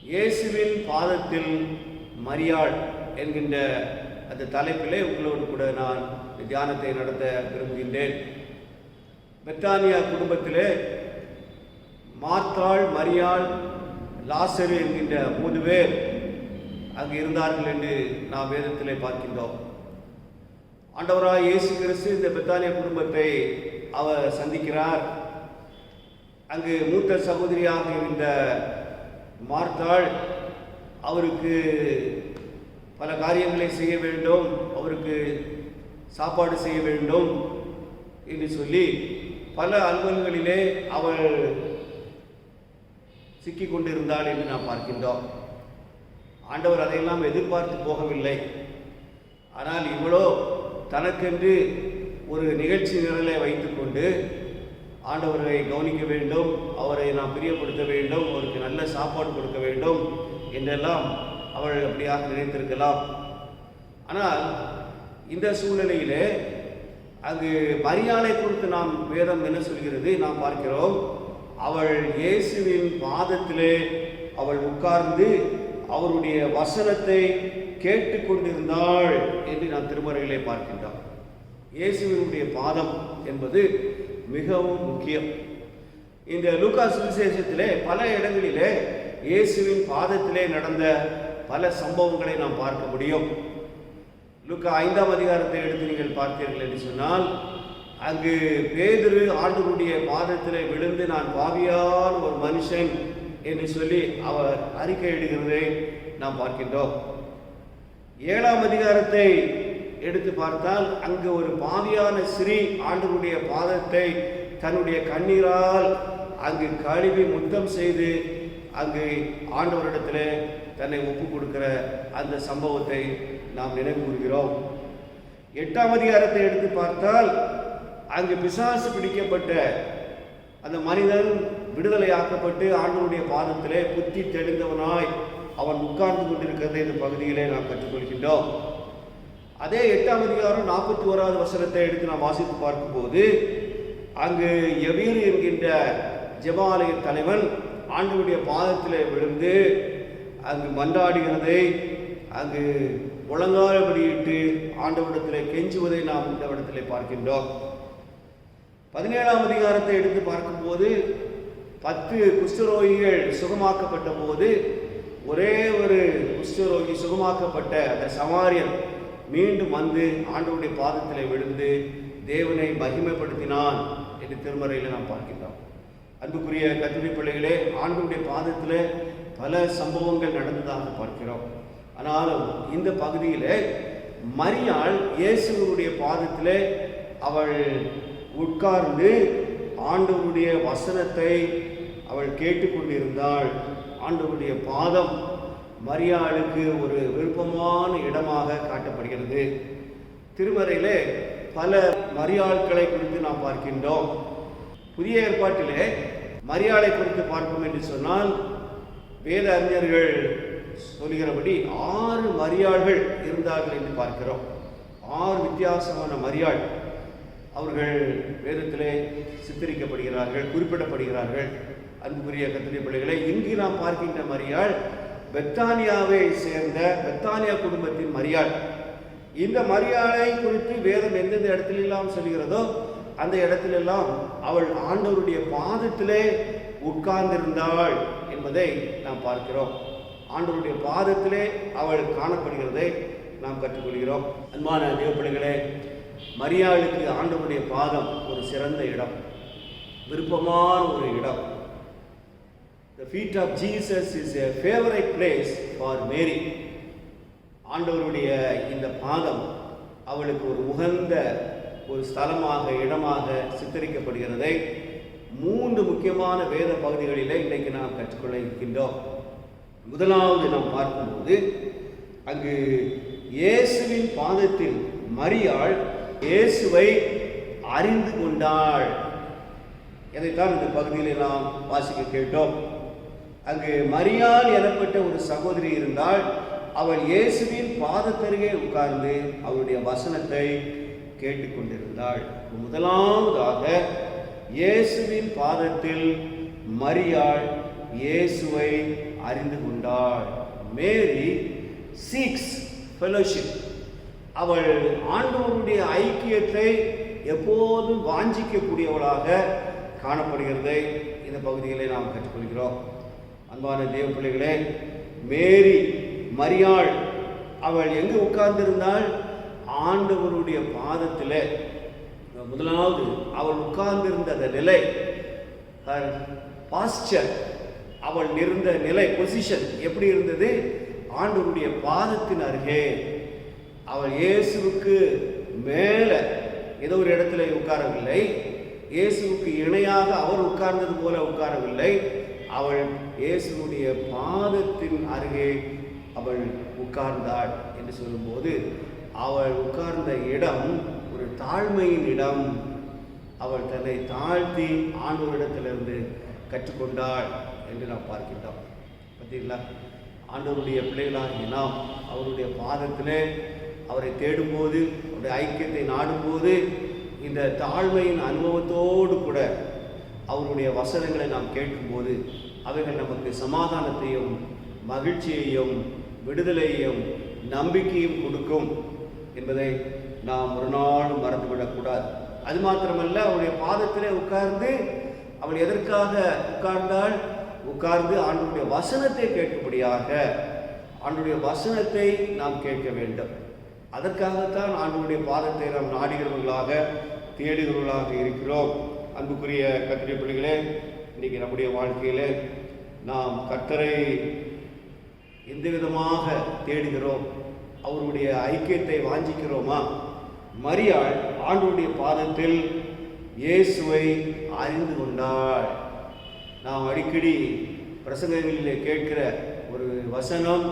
இயேசுவின் பாதத்தில் மரியாள் என்கின்ற அந்த தலைப்பிலே உங்களோடு கூட நான் தியானத்தை நடத்த விரும்புகின்றேன். பெத்தானியா குடும்பத்திலே மார்த்தாள், மரியாள், லாசரு என்கின்ற 3 பேர் அங்கு இருந்தார்கள் என்று நாம் வேதத்திலே பார்க்கின்றோம். ஆண்டவராய் இயேசு கிறிஸ்து இந்த பெத்தானியா குடும்பத்தை அவர் சந்திக்கிறார். அங்கு மூத்த சகோதரியாக இருந்த மார்த்தாள் அவருக்கு பல காரியங்களை செய்ய வேண்டும், அவருக்கு சாப்பாடு செய்ய வேண்டும் என்று சொல்லி பல அலுவல்களிலே அவள் சிக்கி கொண்டிருந்தாள் என்று நாம் பார்க்கின்றோம். ஆண்டவர் அதையெல்லாம் எதிர்பார்த்து போகவில்லை. ஆனால் இவளோ தனக்கென்று ஒரு நிகழ்ச்சி நிரலை வைத்துக்கொண்டு ஆண்டவரை கவனிக்க வேண்டும், அவரை நாம் பிரியப்படுத்த வேண்டும், அவருக்கு நல்ல சாப்பாடு கொடுக்க வேண்டும் என்றெல்லாம் அவள் அப்படியாக நினைத்திருக்கலாம். ஆனால் இந்த சூழ்நிலையிலே அங்கு மரியாளை குறித்து நாம் வேதம் என்ன சொல்கிறது நாம் பார்க்கிறோம். அவள் இயேசுவின் பாதத்திலே அவள் உட்கார்ந்து அவருடைய வசனத்தை கேட்டுக்கொண்டிருந்தாள் என்று நாம் திருமறையிலே பார்க்கின்றோம். இயேசுவினுடைய பாதம் என்பது மிகவும் முக்கியம். இந்த லூக்கா சுவிசேஷத்திலே பல இடங்களிலே இயேசுவின் பாதத்திலே நடந்த பல சம்பவங்களை நாம் பார்க்க முடியும். லூக்கா 5ஆம் அதிகாரத்தை எடுத்து நீங்கள் பார்த்தீர்கள் என்று சொன்னால், அங்கு பேதுரு ஆண்டவருடைய பாதத்திலே விழுந்து நான் பாவியான ஒரு மனுஷன் என்று சொல்லி அவர் அறிக்கையிடுகிறதை நாம் பார்க்கின்றோம். 7ஆம் அதிகாரத்தை எடுத்து பார்த்தால் அங்கு ஒரு பாவியான ஸ்ரீ ஆண்டவருடைய பாதத்தை தன்னுடைய கண்ணீரால் அங்கு கழுவி முத்தம் செய்து அங்கு ஆண்டவரிடத்தில் தன்னை ஒப்பு கொடுக்கிற அந்த சம்பவத்தை நாம் நினைவு கூறுகிறோம். 8ஆம் அதிகாரத்தை எடுத்து பார்த்தால் அங்கு பிசாசு பிடிக்கப்பட்ட அந்த மனிதன் விடுதலையாக்கப்பட்டு ஆண்டவருடைய பாதத்திலே புத்தி தெளிந்தவனாய் அவன் உட்கார்ந்து கொண்டிருக்கிறதை இந்த பகுதியிலே நாம் கற்றுக்கொள்கின்றோம். அதே 8ஆம் அதிகாரம் 41வது வசனத்தை எடுத்து நாம் வாசித்து பார்க்கும்போது அங்கு எவீர் என்கின்ற ஜெபாலய தலைவன் ஆண்டவருடைய பாதத்திலே விழுந்து அங்கு மன்றாடுகிறதை, அங்கு முழங்கால்படியிட்டு ஆண்டவரிடத்திலே கெஞ்சுவதை நாம் இந்த இடத்திலே பார்க்கின்றோம். 17ஆம் அதிகாரத்தை எடுத்து பார்க்கும்போது 10 குஷ்டரோகிகள் சுகமாக்கப்பட்ட போது ஒரே ஒரு குஷ்டரோகி சுகமாக்கப்பட்ட அந்த சமாரியன் மீண்டும் வந்து ஆண்டவருடைய பாதத்திலே விழுந்து தேவனை மகிமைப்படுத்தினான் என்று திருமறையில் நாம் பார்க்கின்றோம். அன்புக்குரிய கர்த்தருடைய பிள்ளைகளே, ஆண்டவருடைய பாதத்தில் பல சம்பவங்கள் நடந்ததாக பார்க்கிறோம். ஆனாலும் இந்த பகுதியிலே மரியாள் இயேசுவனுடைய பாதத்திலே அவள் உட்கார்ந்து ஆண்டவருடைய வசனத்தை அவள் கேட்டுக்கொண்டிருந்தாள். ஆண்டவருடைய பாதம் மரியாளுக்கு ஒரு விருப்பமான இடமாக காட்டப்படுகிறது. திருமறையிலே பல மரியாள்களை குறித்து நாம் பார்க்கின்றோம். புதிய ஏற்பாட்டிலே மரியாளை குறித்து பார்ப்போம் என்று சொன்னால் வேத அறிஞர்கள் சொல்கிறபடி 6 மரியாள்கள் இருந்தார்கள் என்று பார்க்கிறோம். 6 வித்தியாசமான மரியாள் அவர்கள் வேதத்திலே சித்தரிக்கப்படுகிறார்கள், குறிப்பிடப்படுகிறார்கள். அன்புக்குரிய கர்த்தருடைய பிள்ளைகளை, இங்கு நாம் பார்க்கின்ற மரியாள் பெத்தானியாவை சேர்ந்த பெத்தானியா குடும்பத்தின் மரியாள். இந்த மரியாளை குறித்து வேதம் எந்தெந்த இடத்திலெல்லாம் சொல்கிறதோ அந்த இடத்திலெல்லாம் அவள் ஆண்டவருடைய பாதத்திலே உட்கார்ந்திருந்தாள் என்பதை நாம் பார்க்கிறோம். ஆண்டவருடைய பாதத்திலே அவள் காணப்படுகிறதை நாம் கற்றுக்கொள்கிறோம். அன்பான தேவ பிள்ளைகளே, மரியாளுக்கு ஆண்டவருடைய பாதம் ஒரு சிறந்த இடம், விருப்பமான ஒரு இடம். The feet of Jesus is a favorite place for Mary. ஆண்டவருடைய இந்த பாதம் அவளுக்கு ஒரு உகந்த ஒரு ஸ்தலமாக, இடமாக சித்தரிக்கப்படுகிறதை 3 முக்கியமான வேத பகுதிகளிலே இன்றைக்கு நாம் கற்றுக்கொள்ள இருக்கின்றோம். முதலாவது நாம் பார்க்கும்போது அங்கு இயேசுவின் பாதத்தில் மரியாள் இயேசுவை அறிந்து கொண்டாள். இதைத்தான் இந்த பகுதியில் நாம் வாசிக்க கேட்டோம். அங்கு மரியாள் எனப்பட்ட ஒரு சகோதரி இருந்தால், அவள் இயேசுவின் பாதத்தருகே உட்கார்ந்து அவருடைய வசனத்தை கேட்டுக்கொண்டிருந்தாள். முதலாவதாக இயேசுவின் பாதத்தில் மரியாள் இயேசுவை அறிந்து கொண்டாள். Mary seeks fellowship. அவள் ஆண்டவருடைய ஐக்கியத்தை எப்போதும் வாஞ்சிக்கக்கூடியவளாக காணப்படுகிறதை இந்த பகுதிகளை நாம் கற்றுக்கொள்கிறோம். அன்பான தேவ பிள்ளைகளே, மேரி மரியாள் அவள் எங்கு உட்கார்ந்திருந்தாள்? ஆண்டவருடைய பாதத்தில். முதலாவது அவள் உட்கார்ந்திருந்த அந்த நிலை, பாஸ்டர், அவள் இருந்த நிலை, பொசிஷன் எப்படி இருந்தது? ஆண்டவருடைய பாதத்தின் அருகே. அவள் இயேசுவுக்கு மேலே ஏதோ ஒரு இடத்துல உட்காரவில்லை, இயேசுவுக்கு இணையாக அவர் உட்கார்ந்தது போல உட்காரவில்லை. அவள் இயேசுடைய பாதத்தின் அருகே அவள் உட்கார்ந்தாள் என்று சொல்லும்போது, அவள் உட்கார்ந்த இடம் ஒரு தாழ்மையின் இடம். அவள் தன்னை தாழ்த்தி ஆண்டவரிடத்திலிருந்து கற்றுக்கொண்டாள் என்று நாம் பார்க்கின்றோம். பார்த்தீங்களா? ஆண்டவருடைய பிள்ளைகளாகிய நாம் அவருடைய பாதத்திலே அவரை தேடும்போது, அவருடைய ஐக்கியத்தை நாடும்போது, இந்த தாழ்மையின் அனுபவத்தோடு கூட அவருடைய வசனங்களை நாம் கேட்கும்போது அவைகள் நமக்கு சமாதானத்தையும் மகிழ்ச்சியையும் விடுதலையையும் நம்பிக்கையும் கொடுக்கும் என்பதை நாம் ஒரு நாளும் மறந்துவிடக்கூடாது. அது மாத்திரமல்ல, அவருடைய பாதத்திலே உட்கார்ந்து அவள் எதற்காக உட்கார்ந்தாள்? உட்கார்ந்து ஆண்டவருடைய வசனத்தை கேட்கும்படியாக. ஆண்டவருடைய வசனத்தை நாம் கேட்க வேண்டும். அதற்காகத்தான் ஆண்டவருடைய பாதத்தை நாம் நாடுகிறவர்களாக, தேடுகிறவர்களாக இருக்கிறோம். அன்புக்குரிய கர்த்தருடைய பிள்ளைகளே, இன்றைக்கி நம்முடைய வாழ்க்கையில் நாம் கர்த்தரை எந்த விதமாக தேடுகிறோம்? அவருடைய ஐக்கியத்தை வாஞ்சிக்கிறோமா? மரியாள் ஆண்டவருடைய பாதத்தில் இயேசுவை அறிந்து கொண்டாள். நாம் அடிக்கடி பிரசங்கங்களிலே கேட்கிற ஒரு வசனம்,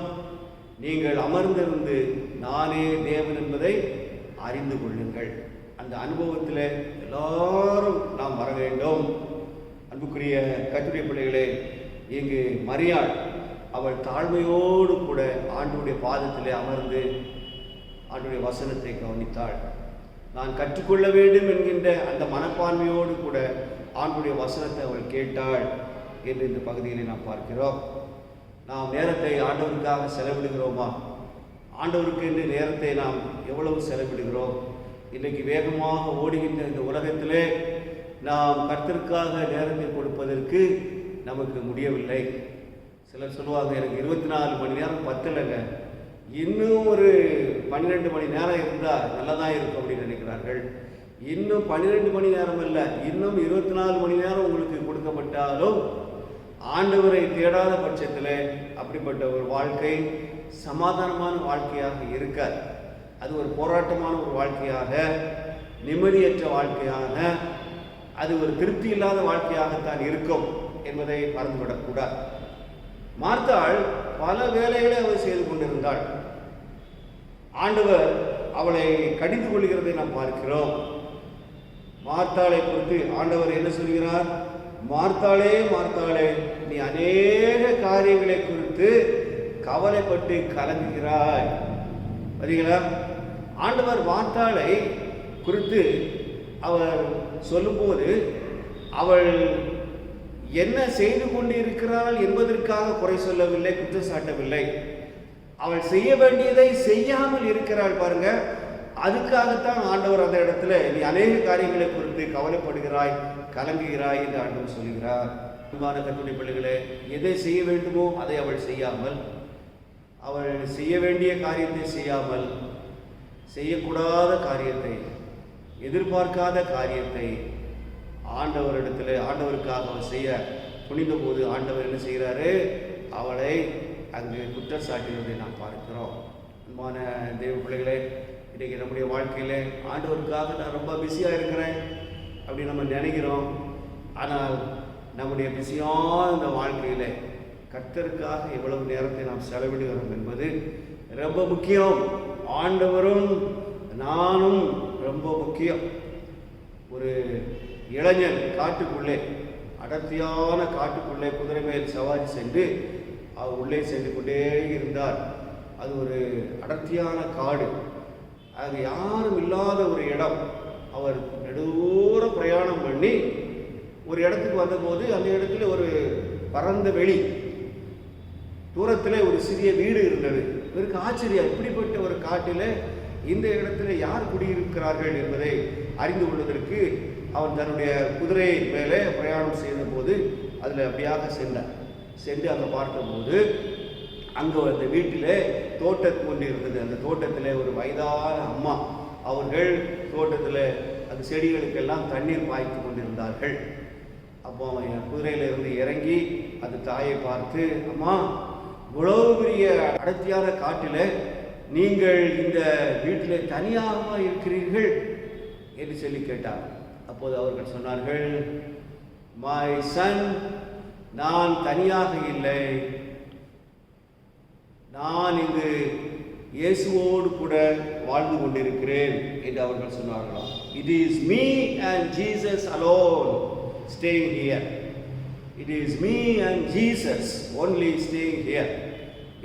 நீங்கள் அமர்ந்திருந்து நானே தேவன் என்பதை அறிந்து கொள்ளுங்கள். அந்த அனுபவத்தில் எல்லாரும் நாம் வர வேண்டும். அன்புக்குரிய கர்த்தருடைய பிள்ளைகளே, இங்கு மரியாள் அவள் தாழ்மையோடு கூட ஆண்டவருடைய பாதத்திலே அமர்ந்து ஆண்டவருடைய வசனத்தை கவனித்தாள். நான் கற்றுக்கொள்ள வேண்டும் என்கின்ற அந்த மனப்பான்மையோடு கூட ஆண்டவருடைய வசனத்தை அவள் கேட்டாள் என்று இந்த பகுதியில் நாம் பார்க்கிறோம். நாம் நேரத்தை ஆண்டவருக்காக செலவிடுகிறோமா? ஆண்டவருக்கு என்று நேரத்தை நாம் எவ்வளவு செலவிடுகிறோம்? இன்றைக்கு வேகமாக ஓடுகின்ற இந்த உலகத்திலே நாம் கர்த்தருக்காக நேரத்தை கொடுப்பதற்கு நமக்கு முடியவில்லை. சிலர் சொல்லுவாங்க, எனக்கு 24 மணி நேரம் பத்தலைங்க, இன்னும் ஒரு 12 மணி நேரம் இருந்தால் நல்லதாக இருக்கும் அப்படின்னு நினைக்கிறார்கள். இன்னும் 12 மணி நேரம் இல்லை, இன்னும் 24 மணி நேரம் உங்களுக்கு கொடுக்கப்பட்டாலும் ஆண்டவரை தேடாத பட்சத்தில் அப்படிப்பட்ட ஒரு வாழ்க்கை சமாதானமான வாழ்க்கையாக இருக்காது. அது ஒரு போராட்டமான ஒரு வாழ்க்கையாக, நிம்மதியற்ற வாழ்க்கையாக, அது ஒரு திருப்தி இல்லாத வாழ்க்கையாகத்தான் இருக்கும் என்பதை மறந்துவிடக்கூடாது. மார்த்தாள் பல வேலைகளை அவள் செய்து கொண்டிருந்தாள். ஆண்டவர் அவளை கடிந்து கொள்கிறதை நாம் பார்க்கிறோம். மார்த்தாளை குறித்து ஆண்டவர் என்ன சொல்கிறார்? மார்த்தாளே மார்த்தாளே, நீ அநேக காரியங்களை குறித்து கவலைப்பட்டு கலங்குகிறாய். பார்த்தீங்களா? ஆண்டவர் மார்த்தாளை குறித்து அவர் சொல்லும்போது அவள் என்ன செய்து கொண்டிருக்கிறாள் என்பதற்காக குறை சொல்லவில்லை, குற்றம் சாட்டவில்லை. அவள் செய்ய வேண்டியதை செய்யாமல் இருக்கிறாள் பாருங்க. அதுக்காகத்தான் ஆண்டவர் அந்த இடத்துல நீ அநேக காரியங்களை குறித்து கவலைப்படுகிறாய், கலங்குகிறாய் என்று ஆண்டவர் சொல்கிறார். அன்பான கர்த்தருடைய பிள்ளைகளே, எதை செய்ய வேண்டுமோ அதை அவள் செய்யாமல், அவள் செய்ய வேண்டிய காரியத்தை செய்யாமல், செய்யக்கூடாத காரியத்தை, எதிர்பார்க்காத காரியத்தை ஆண்டவரிடத்தில் ஆண்டவருக்காக அவள் செய்ய குனிந்த போது ஆண்டவர் என்ன செய்கிறாரு? அவளை அங்கு குற்றம் சாட்டினதை நாம் பார்க்கிறோம். அன்பான தேவ பிள்ளைகளே, இன்றைக்கி நம்முடைய வாழ்க்கையில் ஆண்டவருக்காக நான் ரொம்ப பிஸியாக இருக்கிறேன் அப்படி நம்ம நினைக்கிறோம். ஆனால் நம்முடைய பிஸியான இந்த வாழ்க்கையில் கர்த்தருக்காக எவ்வளவு நேரத்தை நாம் செலவிடுகிறோம் என்பது ரொம்ப முக்கியம். ஆண்டவரும் நானும் ரொம்ப முக்கியம். ஒரு இளைஞன் காட்டுக்குள்ளே, அடர்த்தியான காட்டுக்குள்ளே குதிரை மேல் சவாரி சென்று அவர் உள்ளே சென்று கொண்டே இருந்தார். அது ஒரு அடர்த்தியான காடு, அது யாரும் இல்லாத ஒரு இடம். அவர் நெடுதூர பிரயாணம் பண்ணி ஒரு இடத்துக்கு வந்தபோது அந்த இடத்துல ஒரு பரந்த வெளி, தூரத்தில் ஒரு சிறிய வீடு இருந்தது. இவருக்கு ஆச்சரியம், இப்படிப்பட்ட ஒரு காட்டில் இந்த இடத்துல யார் குடியிருக்கிறார்கள் என்பதை அறிந்து கொள்வதற்கு அவன் தன்னுடைய குதிரை மேலே பிரயாணம் செய்த போது அதில் அப்படியாக சென்று அங்கே பார்த்தபோது அங்கே அந்த வீட்டில் தோட்டம் கொண்டு இருந்தது. அந்த தோட்டத்தில் ஒரு வயதான அம்மா, அவர்கள் தோட்டத்தில் அந்த செடிகளுக்கெல்லாம் தண்ணீர் பாய்த்து கொண்டிருந்தார்கள். அப்போ அவன் குதிரையிலிருந்து இறங்கி அந்த தாயை பார்த்து, அம்மா, இவ்வளவு பெரிய அடர்த்தியான காட்டில் நீங்கள் இந்த வீட்டில் தனியாக இருக்கிறீர்கள் என்று சொல்லி கேட்டார். அப்போது அவர்கள் சொன்னார்கள், மை சன், நான் தனியாக இல்லை, நான் இங்கு இயேசுவோடு கூட வாழ்ந்து கொண்டிருக்கிறேன் என்று அவர்கள் சொன்னார்களாம். It is me and Jesus alone staying here. It is me and Jesus only staying here.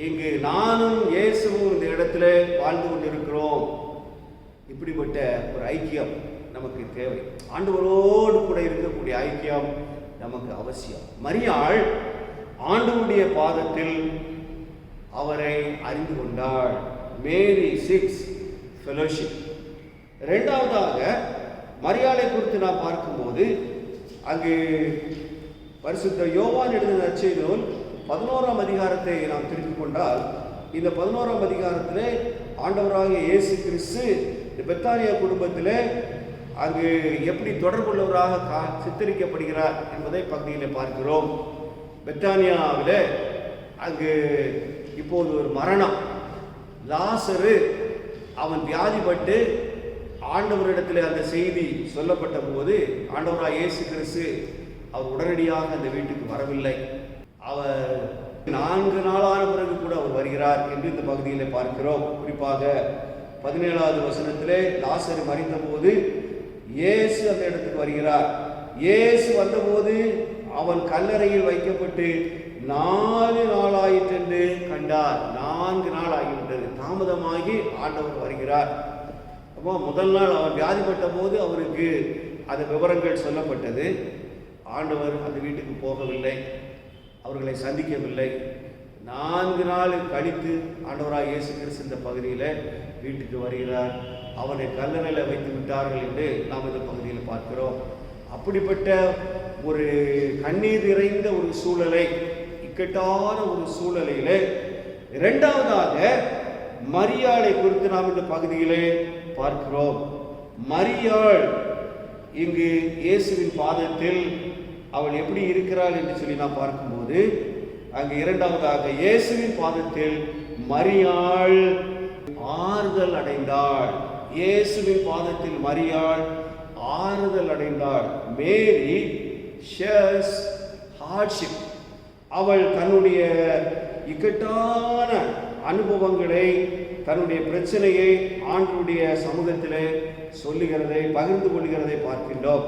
இங்கு நானும் இயேசுவும் இந்த இடத்துல வாழ்ந்து கொண்டிருக்கிறோம். இப்படிப்பட்ட ஒரு ஐக்கியம் நமக்கு தேவை. ஆண்டவரோடு கூட இருக்கக்கூடிய ஐக்கியம் நமக்கு அவசியம். மரியாள் ஆண்டவருடைய பாதத்தில் அவரை அறிந்து கொண்டாள். மேரி 6 ஃபெலோஷிப். இரண்டாவதாக மரியாளை குறித்து நாம் பார்க்கும்போது அங்கு பரிசுத்த யோவான் எழுதின நற்செய்தி நூல் 11ஆம் அதிகாரத்தை நாம் திருப்பிக் கொண்டால், இந்த 11ஆம் அதிகாரத்திலே ஆண்டவராகிய இயேசு கிறிஸ்து இந்த பெத்தானியா குடும்பத்தில் அங்கு எப்படி தொடர்புள்ளவராக சித்தரிக்கப்படுகிறார் என்பதை பகுதியில் பார்க்கிறோம். பெத்தானியாவில் அங்கு இப்போது ஒரு மரணம். லாசரு அவன் வியாதிப்பட்டு ஆண்டவரிடத்தில் அந்த செய்தி சொல்லப்பட்ட போது ஆண்டவராக இயேசு கிறிஸ்து அவர் உடனடியாக அந்த வீட்டுக்கு வரவில்லை. அவர் 4 நாளான பிறகு கூட அவர் வருகிறார் என்று இந்த பகுதியில் பார்க்கிறோம். குறிப்பாக 17வது வசனத்திலே லாசரு மரித்த போது இயேசு அந்த இடத்துக்கு வருகிறார். இயேசு வந்தபோது அவன் கல்லறையில் வைக்கப்பட்டு 4 நாளாயிற்றென்று கண்டார். 4 நாள் ஆகிவிட்டது, தாமதமாகி ஆண்டவர் வருகிறார். அப்போ முதல் நாள் அவர் வியாதிப்பட்ட போது அவருக்கு அந்த விவரங்கள் சொல்லப்பட்டது. ஆண்டவர் அந்த வீட்டுக்கு போகவில்லை, அவர்களை சந்திக்கவில்லை. 4 நாள் கழித்து ஆண்டவராக இயேசு கிறிஸ்து இந்த பகுதியில் வீட்டுக்கு வருகிறார். அவனை கல்லறையில் வைத்து விட்டார்கள் என்று நாம் இந்த பகுதியில் பார்க்கிறோம். அப்படிப்பட்ட ஒரு கண்ணீர் நிறைந்த ஒரு சூழலை, இக்கட்டான ஒரு சூழலையிலே இரண்டாவதாக மரியாளை குறித்து நாம் இந்த பகுதியிலே பார்க்கிறோம். மரியாள் இங்கு இயேசுவின் பாதத்தில் அவள் எப்படி இருக்கிறாள் என்று சொல்லி நாம் பார்க்கும்போது அங்கு இரண்டாவதாக இயேசுவின் பாதத்தில் மரியாள் ஆறுதல் அடைந்தாள். இயேசுவின் பாதத்தில் மரியாள் ஆறுதல் அடைந்தாள். Mary shares hardship. அவள் தன்னுடைய இக்கட்டான அனுபவங்களை, தன்னுடைய பிரச்சனையை ஆண்டவருடைய சமூகத்திலே சொல்லுகிறதை, பகிர்ந்து கொள்கிறதை பார்க்கின்றோம்.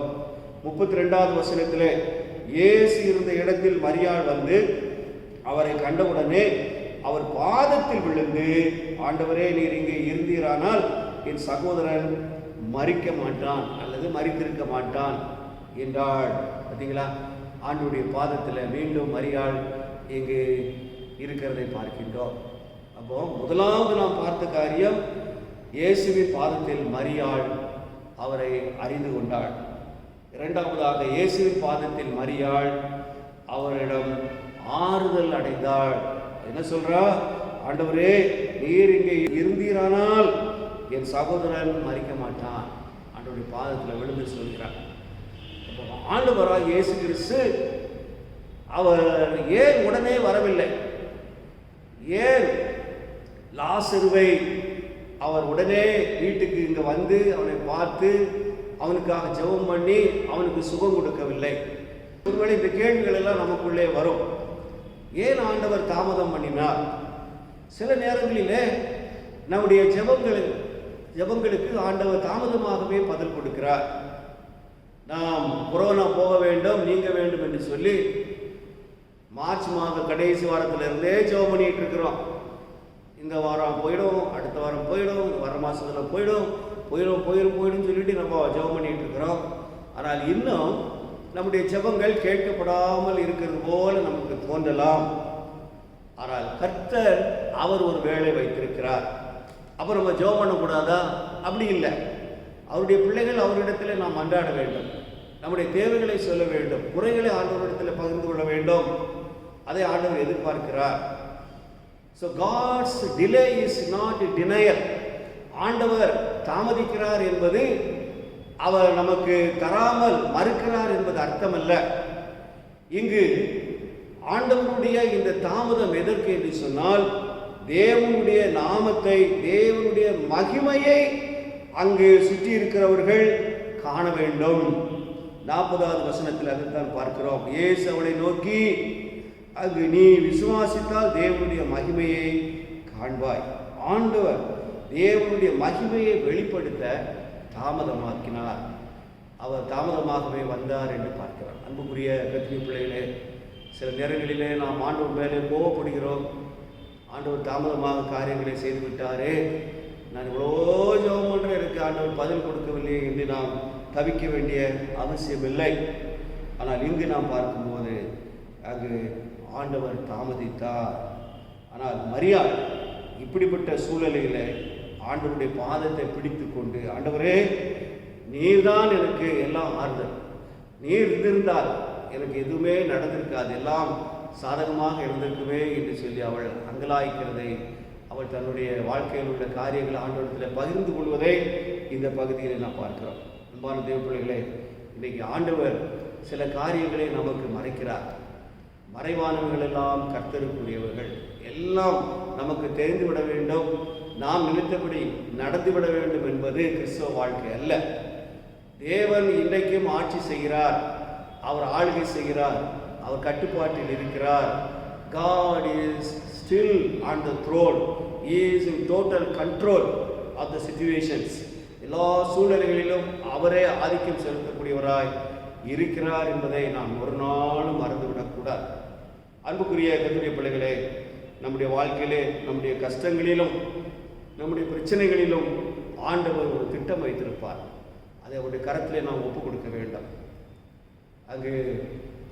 32வது வசனத்திலே இயேசு இருந்த இடத்தில் மரியாள் வந்து அவரை கண்டவுடனே அவர் பாதத்தில் விழுந்து, ஆண்டவரே, நீர் இங்கே இருந்தீரானால் என் சகோதரன் மரிக்க மாட்டான் அல்லது மரித்திருக்க மாட்டான் என்றாள். பார்த்தீங்களா, ஆண்டவருடைய பாதத்தில் மீண்டும் மரியாள் இங்கு இருக்கிறதை பார்க்கின்றோம். அப்போ முதலாவது நாம் பார்த்த காரியம், இயேசுவின் பாதத்தில் மரியாள் அவரை அறிந்து கொண்டாள். இரண்டாவதாக இயேசுவின் பாதத்தில் மரியாள் அவரிடம் ஆறுதல் அடைந்தாள். என்ன சொல்றா? ஆண்டவரே, நீர் இங்கே இருந்தீரானால் என் சகோதரன் மரிக்க மாட்டான். ஆண்டவருடைய பாதத்தில் விழுந்து சொல்கிறார். ஆண்டவராக இயேசு கிறிஸ்து அவர் ஏன் உடனே வரவில்லை? ஏன் லாசருவை அவர் உடனே வீட்டுக்கு இங்கே வந்து அவனை பார்த்து அவனுக்காக ஜெபம் பண்ணி அவனுக்கு சுகம் கொடுக்கவில்லை? ஒருவேளை இந்த கேள்விகள் எல்லாம் நமக்குள்ளே வரும். ஏன் ஆண்டவர் தாமதம் பண்ணினார்? சில நேரங்களிலே நம்முடைய ஜெபங்களுக்கு ஆண்டவர் தாமதமாகவே பதில் கொடுக்கிறார். நாம் கொரோனா போக வேண்டும், நீங்க வேண்டும் என்று சொல்லி மார்ச் மாத கடைசி வாரத்திலிருந்தே ஜெபம் பண்ணிட்டு இருக்கிறோம். இந்த வாரம் போயிடும், அடுத்த வாரம் போயிடும், வர மாசத்துல போயிடும் சொல்லிட்டு நம்ம ஜெபம் பண்ணிட்டு இருக்கிறோம். ஆனால் இன்னும் நம்முடைய ஜெபங்கள் கேட்கப்படாமல் இருக்கிறது போல நமக்கு தோன்றலாம். ஆனால் கர்த்தர் அவர் ஒரு வேலை வைத்திருக்கிறார். அப்போ நம்ம ஜெபம் பண்ணக்கூடாதா? அப்படி இல்லை. அவருடைய பிள்ளைகள் அவரிடத்தில் நாம் அன்றாட வேண்டும், நம்முடைய தேவைகளை சொல்ல வேண்டும், குறைகளை ஆண்டவரிடத்தில் பகிர்ந்து கொள்ள வேண்டும். அதை ஆண்டவர் எதிர்பார்க்கிறார். So God's delay is not denial. ஆண்டவர் தாமதிக்கிறார் என்பது அவர் நமக்கு தராமல் மறுக்கிறார் என்பது அர்த்தமல்ல. இங்கு ஆண்டவருடைய இந்த தாமதம் எதற்கு என்று சொன்னால், தேவனுடைய நாமத்தை, தேவனுடைய மகிமையை அங்கு சுற்றி இருக்கிறவர்கள் காண வேண்டும். 40வது வசனத்தில் அதைத்தான் பார்க்கிறோம். இயேசு அவளை நோக்கி, அங்கு நீ விசுவாசித்தால் தேவனுடைய மகிமையை காண்பாய். ஆண்டவர் தேவனுடைய மகிமையை வெளிப்படுத்த தாமதமாக்கினார். அவர் தாமதமாகவே வந்தார் என்று பார்க்கிறார். அன்புக்குரிய கர்த்தருடைய பிள்ளைகளே, சில நேரங்களிலே நாம் ஆண்டவர் மேலே கோபப்படுகிறோம். ஆண்டவர் தாமதமாக காரியங்களை செய்து விட்டாரே, நான் இவ்வளோ ஜெபம் பண்ணுறேன், எனக்கு ஆண்டவர் பதில் கொடுக்கவில்லை என்று நாம் தவிக்க வேண்டிய அவசியம் இல்லை. ஆனால் இங்கு நாம் பார்க்கும்போது அங்கு ஆண்டவர் தாமதித்தார். ஆனால் மரியாள் இப்படிப்பட்ட சூழ்நிலையில் ஆண்டவருடைய பாதத்தை பிடித்து கொண்டு, ஆண்டவரே நீர்தான் எனக்கு எல்லாம் ஆறுதல், நீர் இருந்திருந்தால் எனக்கு எதுவுமே நடந்திருக்காது, எல்லாம் சாதகமாக இருந்திருக்குமே என்று சொல்லி அவள் அங்கலாய்க்கிறதை, அவள் தன்னுடைய வாழ்க்கையில் உள்ள காரியங்களை ஆண்டவரிடத்தில் பகிர்ந்து கொள்வதை இந்த பகுதியில் நாம் பார்க்கிறோம். அன்பான தேவ பிள்ளைகளே, இன்றைக்கு ஆண்டவர் சில காரியங்களை நமக்கு மறைக்கிறார். மறைவானவர்கள் எல்லாம் கர்த்தருக்குரியவர்கள், எல்லாம் நமக்கு தெரிந்துவிட வேண்டும், நாம் நினைத்தபடி நடந்துவிட வேண்டும் என்பது கிறிஸ்தவ வாழ்க்கை அல்ல. தேவன் இன்றைக்கும் ஆட்சி செய்கிறார், அவர் ஆளுகை செய்கிறார், அவர் கட்டுப்பாட்டில் இருக்கிறார். God is still on the throne. He is in total control of the situations. எல்லா சூழ்நிலைகளிலும் அவரே ஆதிக்கம் செலுத்தக்கூடியவராய் இருக்கிறார் என்பதை நாம் ஒரு நாளும் மறந்துவிடக்கூடாது. அன்புக்குரிய கர்த்தருடைய பிள்ளைகளே, நம்முடைய வாழ்க்கையிலே, நம்முடைய கஷ்டங்களிலும், நம்முடைய பிரச்சனைகளிலும் ஆண்டவர் ஒரு திட்டம் வைத்திருப்பார். அதை அவருடைய கரத்திலே நாம் ஒப்புக் கொடுக்க வேண்டும். அங்கு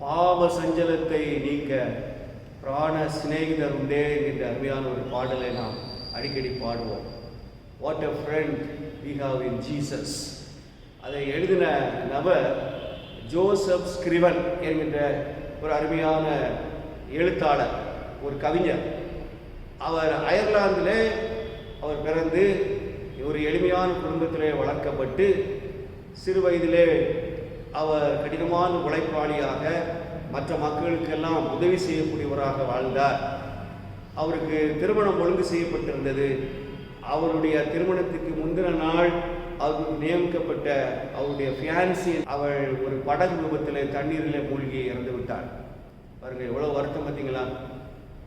பாவ சஞ்சலத்தை நீக்க பிராண சிநேகிதர் உண்டே என்ற அருமையான ஒரு பாடலை நாம் அடிக்கடி பாடுவோம். What a friend we have in Jesus. அதை எழுதின நபர் ஜோசப் ஸ்கிரிவன் என்கின்ற ஒரு அருமையான எழுத்தாளர், ஒரு கவிஞர். அவர் அயர்லாந்திலே அவர் பிறந்து ஒரு எளிமையான குடும்பத்திலே வளர்க்கப்பட்டு சிறு வயதிலே அவர் கடினமான உழைப்பாளியாக மற்ற மக்களுக்கெல்லாம் உதவி செய்யக்கூடியவராக வாழ்ந்தார். அவருக்கு திருமணம் ஒழுங்கு செய்யப்பட்டிருந்தது. அவருடைய திருமணத்துக்கு முந்தின நாள் அவருக்கு நியமிக்கப்பட்ட அவருடைய ஃபியான்சி அவள் ஒரு படகு விபத்தில் தண்ணீரில் மூழ்கி இறந்து விட்டாள். பாருங்க, எவ்வளோ வருத்தம் பார்த்தீங்களா,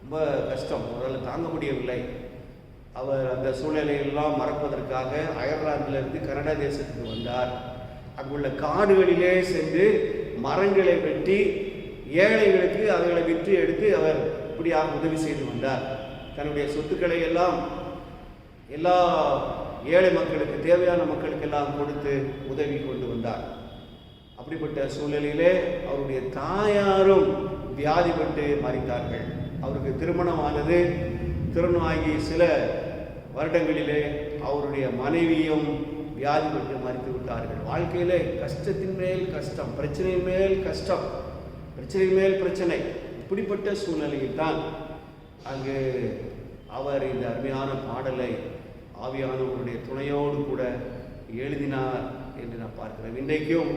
ரொம்ப கஷ்டம், அவரால் தாங்க முடியவில்லை. அவர் அந்த சூழ்நிலையெல்லாம் மறப்பதற்காக அயர்லாந்திலிருந்து கனடா தேசத்துக்கு வந்தார். அங்குள்ள காடுகளிலே சென்று மரங்களை வெட்டி ஏழைகளுக்கு அவைகளை விற்று எடுத்து அவர் இப்படியாக உதவி செய்து வந்தார். தன்னுடைய சொத்துக்களை எல்லாம் எல்லா ஏழை மக்களுக்கு, தேவையான மக்களுக்கெல்லாம் கொடுத்து உதவி கொண்டு வந்தார். அப்படிப்பட்ட சூழ்நிலையிலே அவருடைய தாயாரும் வியாதிப்பட்டு மறித்தார்கள். அவருக்கு திருமணமானது. திருமணமாகி சில வருடங்களிலே அவருடைய மனைவியும் வியாதிப்பட்டு மறித்து விட்டார்கள். வாழ்க்கையிலே கஷ்டத்தின் மேல் கஷ்டம், பிரச்சனையின் மேல் கஷ்டம், பிரச்சனையின் மேல் பிரச்சனை. இப்படிப்பட்ட சூழ்நிலையில் தான் அங்கு அவர் இந்த அருமையான பாடலை ஆவியானவருடைய துணையோடு கூட எழுதினார் என்று நான் பார்க்கிறேன். இன்றைக்கும்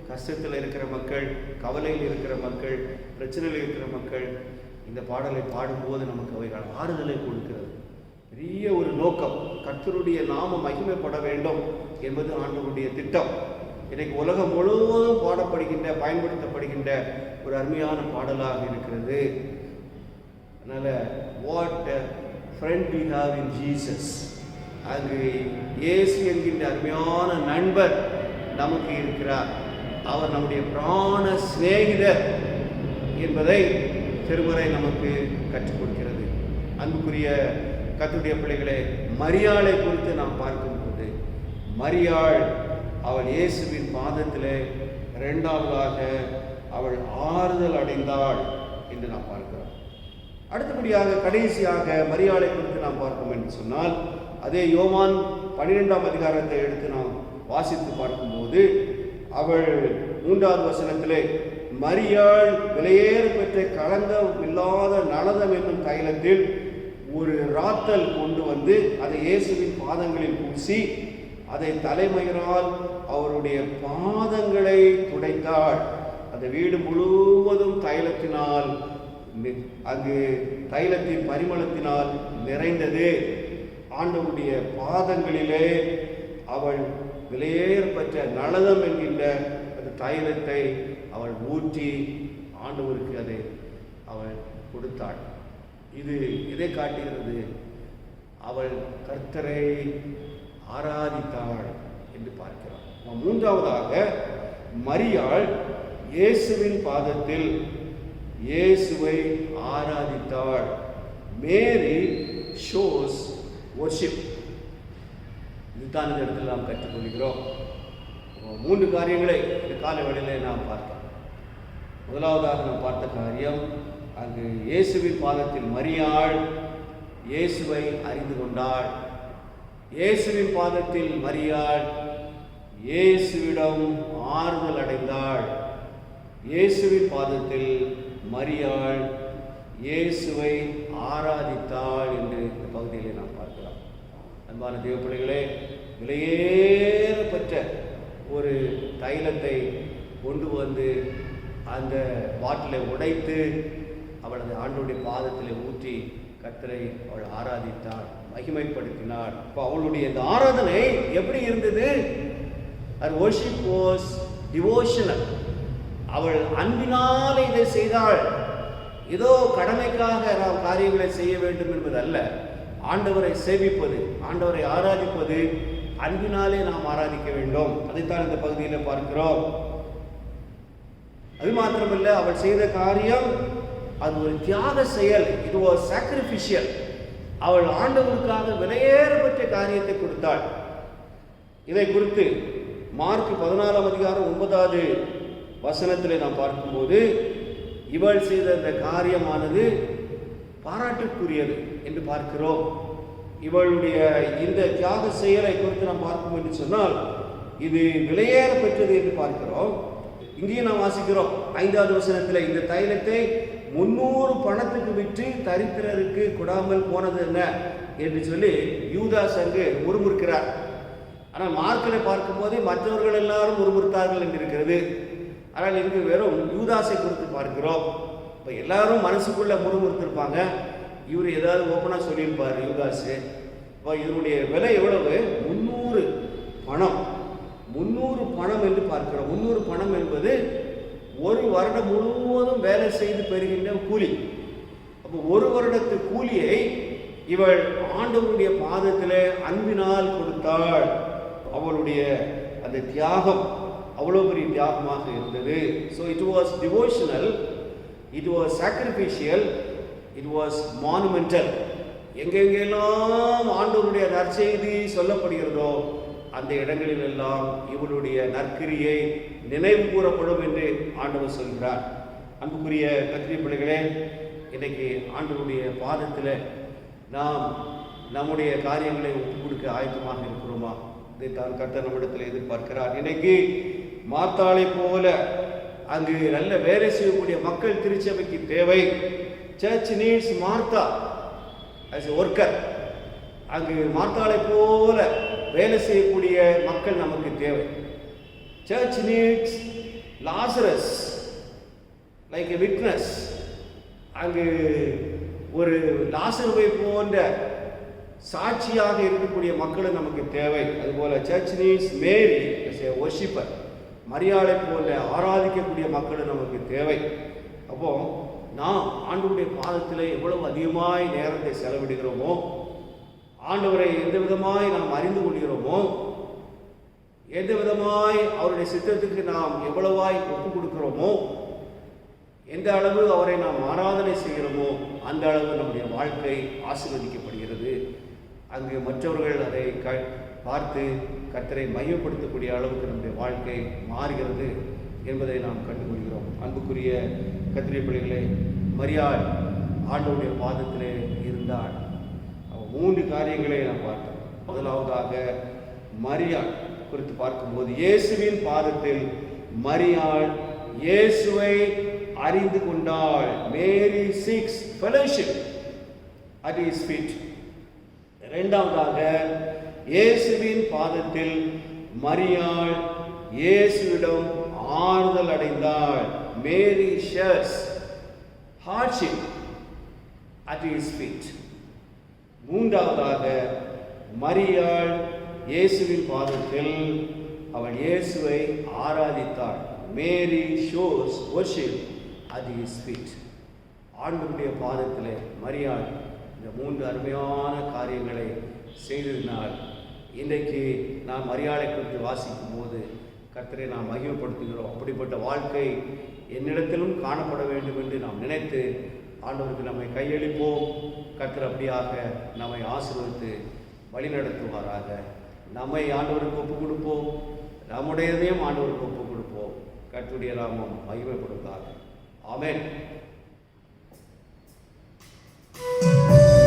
கஷ்டத்தில் இருக்கிற மக்கள், கவலையில் இருக்கிற மக்கள், பிரச்சனையில் இருக்கிற மக்கள் இந்த பாடலை பாடும்போது நமக்கு அவைகள் ஆறுதலை கொடுக்கிறது. பெரிய ஒரு நோக்கம், கர்த்தருடைய நாமம் மகிமைப்பட வேண்டும் என்பது ஆண்டவருடைய திட்டம். இன்றைக்கு உலகம் முழுவதும் பாடப்படுகின்ற, பயன்படுத்தப்படுகின்ற ஒரு அருமையான பாடலாக இருக்கிறது. அதனால what friend we have in Jesus, அங்கு இயேசு என்கின்ற அருமையான நண்பர் நமக்கு இருக்கிறார். அவர் நம்முடைய பிராண சிநேகிதர் என்பதை திருமறை நமக்கு கற்றுக் கொடுக்கிறது. அன்புக்குரிய கர்த்தருடைய பிள்ளைகளே, மரியாளை குறித்து நாம் பார்க்கும்போது, மரியாள் அவள் இயேசுவின் பாதத்திலே இரண்டாவதாக அவள் ஆறுதல் அடைந்தாள் என்று நாம் பார்க்கிறோம். அடுத்தபடியாக கடைசியாக மரியாளை குறித்து நாம் பார்ப்போம் என்று சொன்னால், அதே யோவான் 12ஆம் அதிகாரத்தை எடுத்து நாம் வாசித்து பார்க்கும்போது, அவள் 3வது வசனத்திலே, மரியாள் விலையேற பெற்ற களங்கம் இல்லாத நலதம் என்னும் தைலத்தில் ஒரு ராத்தல் கொண்டு வந்து அதை இயேசுவின் பாதங்களில் பூசி அதை தலைமயிரால் அவருடைய பாதங்களை துடைத்தாள். அந்த வீடு முழுவதும் தைலத்தினால், அங்கு தைலத்தின் பரிமளத்தினால் நிறைந்தது. ஆண்டவருடைய பாதங்களிலே அவள் விலையேறப்பட்ட நலதம் என்கின்ற அந்த தைலத்தை அவள் ஊற்றி ஆண்டவருக்கு அதை அவள் கொடுத்தாள். இது இதை காட்டுகிறது, அவள் கர்த்தரை ஆராதித்தாள் என்று பார்க்கிறாள். மூன்றாவதாக மரியாள் இயேசுவின் பாதத்தில் இயேசுவை ஆராதித்தாள். Mary shows worship. இதுதான் இந்த இடத்தில் நாம் கற்றுக்கொள்கிறோம். 3 காரியங்களை இந்த காலை வேளையிலே நாம் பார்த்தோம். முதலாவதாக நாம் பார்த்த காரியம், அங்கு இயேசுவின் பாதத்தில் மரியாள் இயேசுவை அறிந்து கொண்டாள். இயேசுவின் பாதத்தில் மரியாள் இயேசுவிடம் ஆறுதல் அடைந்தாள். இயேசுவின் பாதத்தில் மரியாள் இயேசுவை ஆராதித்தாள் என்று இந்த பகுதியிலே நாம் பார்க்கலாம். அன்பான தேவ பிள்ளைகளே, விலையேறப்பட்ட ஒரு தைலத்தை கொண்டு வந்து அந்த பாட்டிலை உடைத்து அவளது ஆண்டவருடைய பாதத்தில் ஊற்றி கர்த்தரை அவள் ஆராதித்தாள், மகிமைப்படுத்தினாள். இப்போ அவளுடைய இந்த ஆராதனை எப்படி இருந்தது? Her worship was devotional. அவள் அன்பினால் இதை செய்தாள். ஏதோ கடமைக்காக நாம் காரியங்களை செய்ய வேண்டும் என்பது அல்ல. ஆண்டவரை சேவிப்பது, ஆண்டவரை ஆராதிப்பது அன்பினாலே நாம் ஆராதிக்க வேண்டும். அதைத்தான் இந்த பகுதியில் பார்க்கிறோம். அது மாத்திரமல்ல, அவள் செய்த காரியம் அது ஒரு தியாக செயல். இது ஒரு சாக்ரிஃபிஷியல். அவள் ஆண்டவருக்காக விலையேறப்பட்ட காரியத்தை கொடுத்தாள். இதை குறித்து மார்க் 14ஆம் அதிகாரம் 9வது வசனத்திலே நாம் பார்க்கும்போது, இவள் செய்த இந்த காரியமானது பாராட்டுக்குரியது என்று பார்க்கிறோம். இவளுடைய இந்த தியாக செயலை குறித்து நாம் பார்க்கும் என்று சொன்னால், இது விலையேற பெற்றது என்று பார்க்கிறோம். இங்கேயும் நாம் வாசிக்கிறோம் 5வது வசனத்தில், இந்த தைலத்தை 300 பணத்துக்கு விற்று தரித்திரருக்கு கொடாமல் போனது என்ன என்று சொல்லி யூதாஸ் அங்கு முறுமுறுக்கிறார். ஆனால் மார்க்கில் பார்க்கும்போது மற்றவர்கள் எல்லாரும் முறுமுறுத்தார்கள் என்று இருக்கிறது. ஆனால் இங்கு வெறும் யூதாஸை குறித்து பார்க்கிறோம். இப்போ எல்லாரும் மனசுக்குள்ள முறுமுறுத்திருப்பாங்க. இவர் ஏதாவது ஓப்பனாக சொல்லியிருப்பார் யூதாஸு. இப்போ இதனுடைய விலை எவ்வளவு? 300 பணம். 300 பணம் என்று பார்க்கிறோம். 300 பணம் என்பது ஒரு வருடம் முழுவதும் வேலை செய்து பெறுகின்ற கூலி. அப்போ ஒரு வருடத்து கூலியை இவள் ஆண்டவருடைய பாதத்திலே அன்பினால் கொடுத்தாள். அவளுடைய அந்த தியாகம் அவ்வளோ பெரிய தியாகமாக இருந்தது. So it was devotional, it was sacrificial, it was monumental. எங்கெங்கெல்லாம் ஆண்டவருடைய நற்செய்தி சொல்லப்படுகிறதோ அந்த இடங்களில் எல்லாம் இவளுடைய நற்கிரியை நினைவு கூறப்படும் என்று ஆண்டவர் சொல்கிறார். அன்புக்குரிய கர்த்தருடைய பிள்ளைகளே, இன்னைக்கு ஆண்டவருடைய பாதத்தில் நாம் நம்முடைய காரியங்களை ஒப்புக் கொடுக்க ஆயத்தமாக இருக்கிறோமா? இதைத்தான் கர்த்தர் நம்மிடத்தில் எதிர்பார்க்கிறார். இன்னைக்கு மார்த்தாளை போல அங்கு நல்ல வேலை செய்யக்கூடிய மக்கள் திருச்சபைக்கு தேவை. Church needs Martha as a worker. அங்கு மார்த்தாளை போல வேலை செய்யக்கூடிய மக்கள் நமக்கு தேவை. Church needs Lazarus like a witness. அங்கு ஒரு லாசருவை போன்ற சாட்சியாக இருக்கக்கூடிய மக்களும் நமக்கு தேவை. அதுபோல church needs Mary as a worshipper. மரியாதை போன்ற ஆராதிக்கக்கூடிய மக்களும் நமக்கு தேவை. அப்போ நாம் ஆண்டவருடைய பாதத்தில் எவ்வளவு அதிகமாய் நேரத்தை செலவிடுகிறோமோ, ஆண்டவரை எந்த விதமாய் நாம் அறிந்து கொள்கிறோமோ, எந்த விதமாய் அவருடைய சித்தத்துக்கு நாம் எவ்வளவாய் ஒப்பு கொடுக்கிறோமோ, எந்த அளவு அவரை நாம் ஆராதனை செய்கிறோமோ அந்த அளவு நம்முடைய வாழ்க்கை ஆசீர்வதிக்கப்படுகிறது. அங்கு மற்றவர்கள் அதை பார்த்து கர்த்தரை மையப்படுத்தக்கூடிய அளவுக்கு நம்முடைய வாழ்க்கை மாறுகிறது என்பதை நாம் கண்டுகொள்கிறோம். அன்புக்குரிய கர்த்தருடைய பிள்ளைகளே, மரியாள் ஆண்டவருடைய பாதத்திலே இருந்தாள். அவன் 3 காரியங்களை நாம் பார்த்தோம். முதலாவதாக மரியாள் குறித்து பார்க்கும்போது, இயேசுவின் பாதத்தில் மரியாள் இயேசுவை அறிந்து கொண்டாள். Mary seeks fellowship at his feet. இரண்டாவதாக இயேசுவின் பாதத்தில் மரியாள் இயேசுவிடம் ஆறுதல் அடைந்தாள். Mary shares hardship at his feet. மூன்றாவதாக மரியாள் இயேசுவின் பாதத்தில் அவள் இயேசுவை ஆராதித்தாள். Mary shows worship at his feet. ஆண்டவருடைய பாதத்திலே மரியாள் இந்த 3 அருமையான காரியங்களை செய்ததினால் இன்றைக்கு நாம் மரியாதை குறித்து வாசிக்கும் போது கர்த்தரை நாம் மகிமைப்படுத்துகிறோம். அப்படிப்பட்ட வாழ்க்கை என்னிடத்திலும் காணப்பட வேண்டும் என்று நாம் நினைத்து ஆண்டவருக்கு நம்மை கையளிப்போம். கர்த்தர் அப்படியாக நம்மை ஆசீர்வதித்து வழிநடத்துவாராக. நம்மை ஆண்டவருக்கு ஒப்புக் கொடுப்போம், நம்முடையதையும் ஆண்டவருக்கு ஒப்புக் கொடுப்போம். கர்த்தருடைய நாமம் மகிமைப்படுவதாக. ஆமென். Thank you.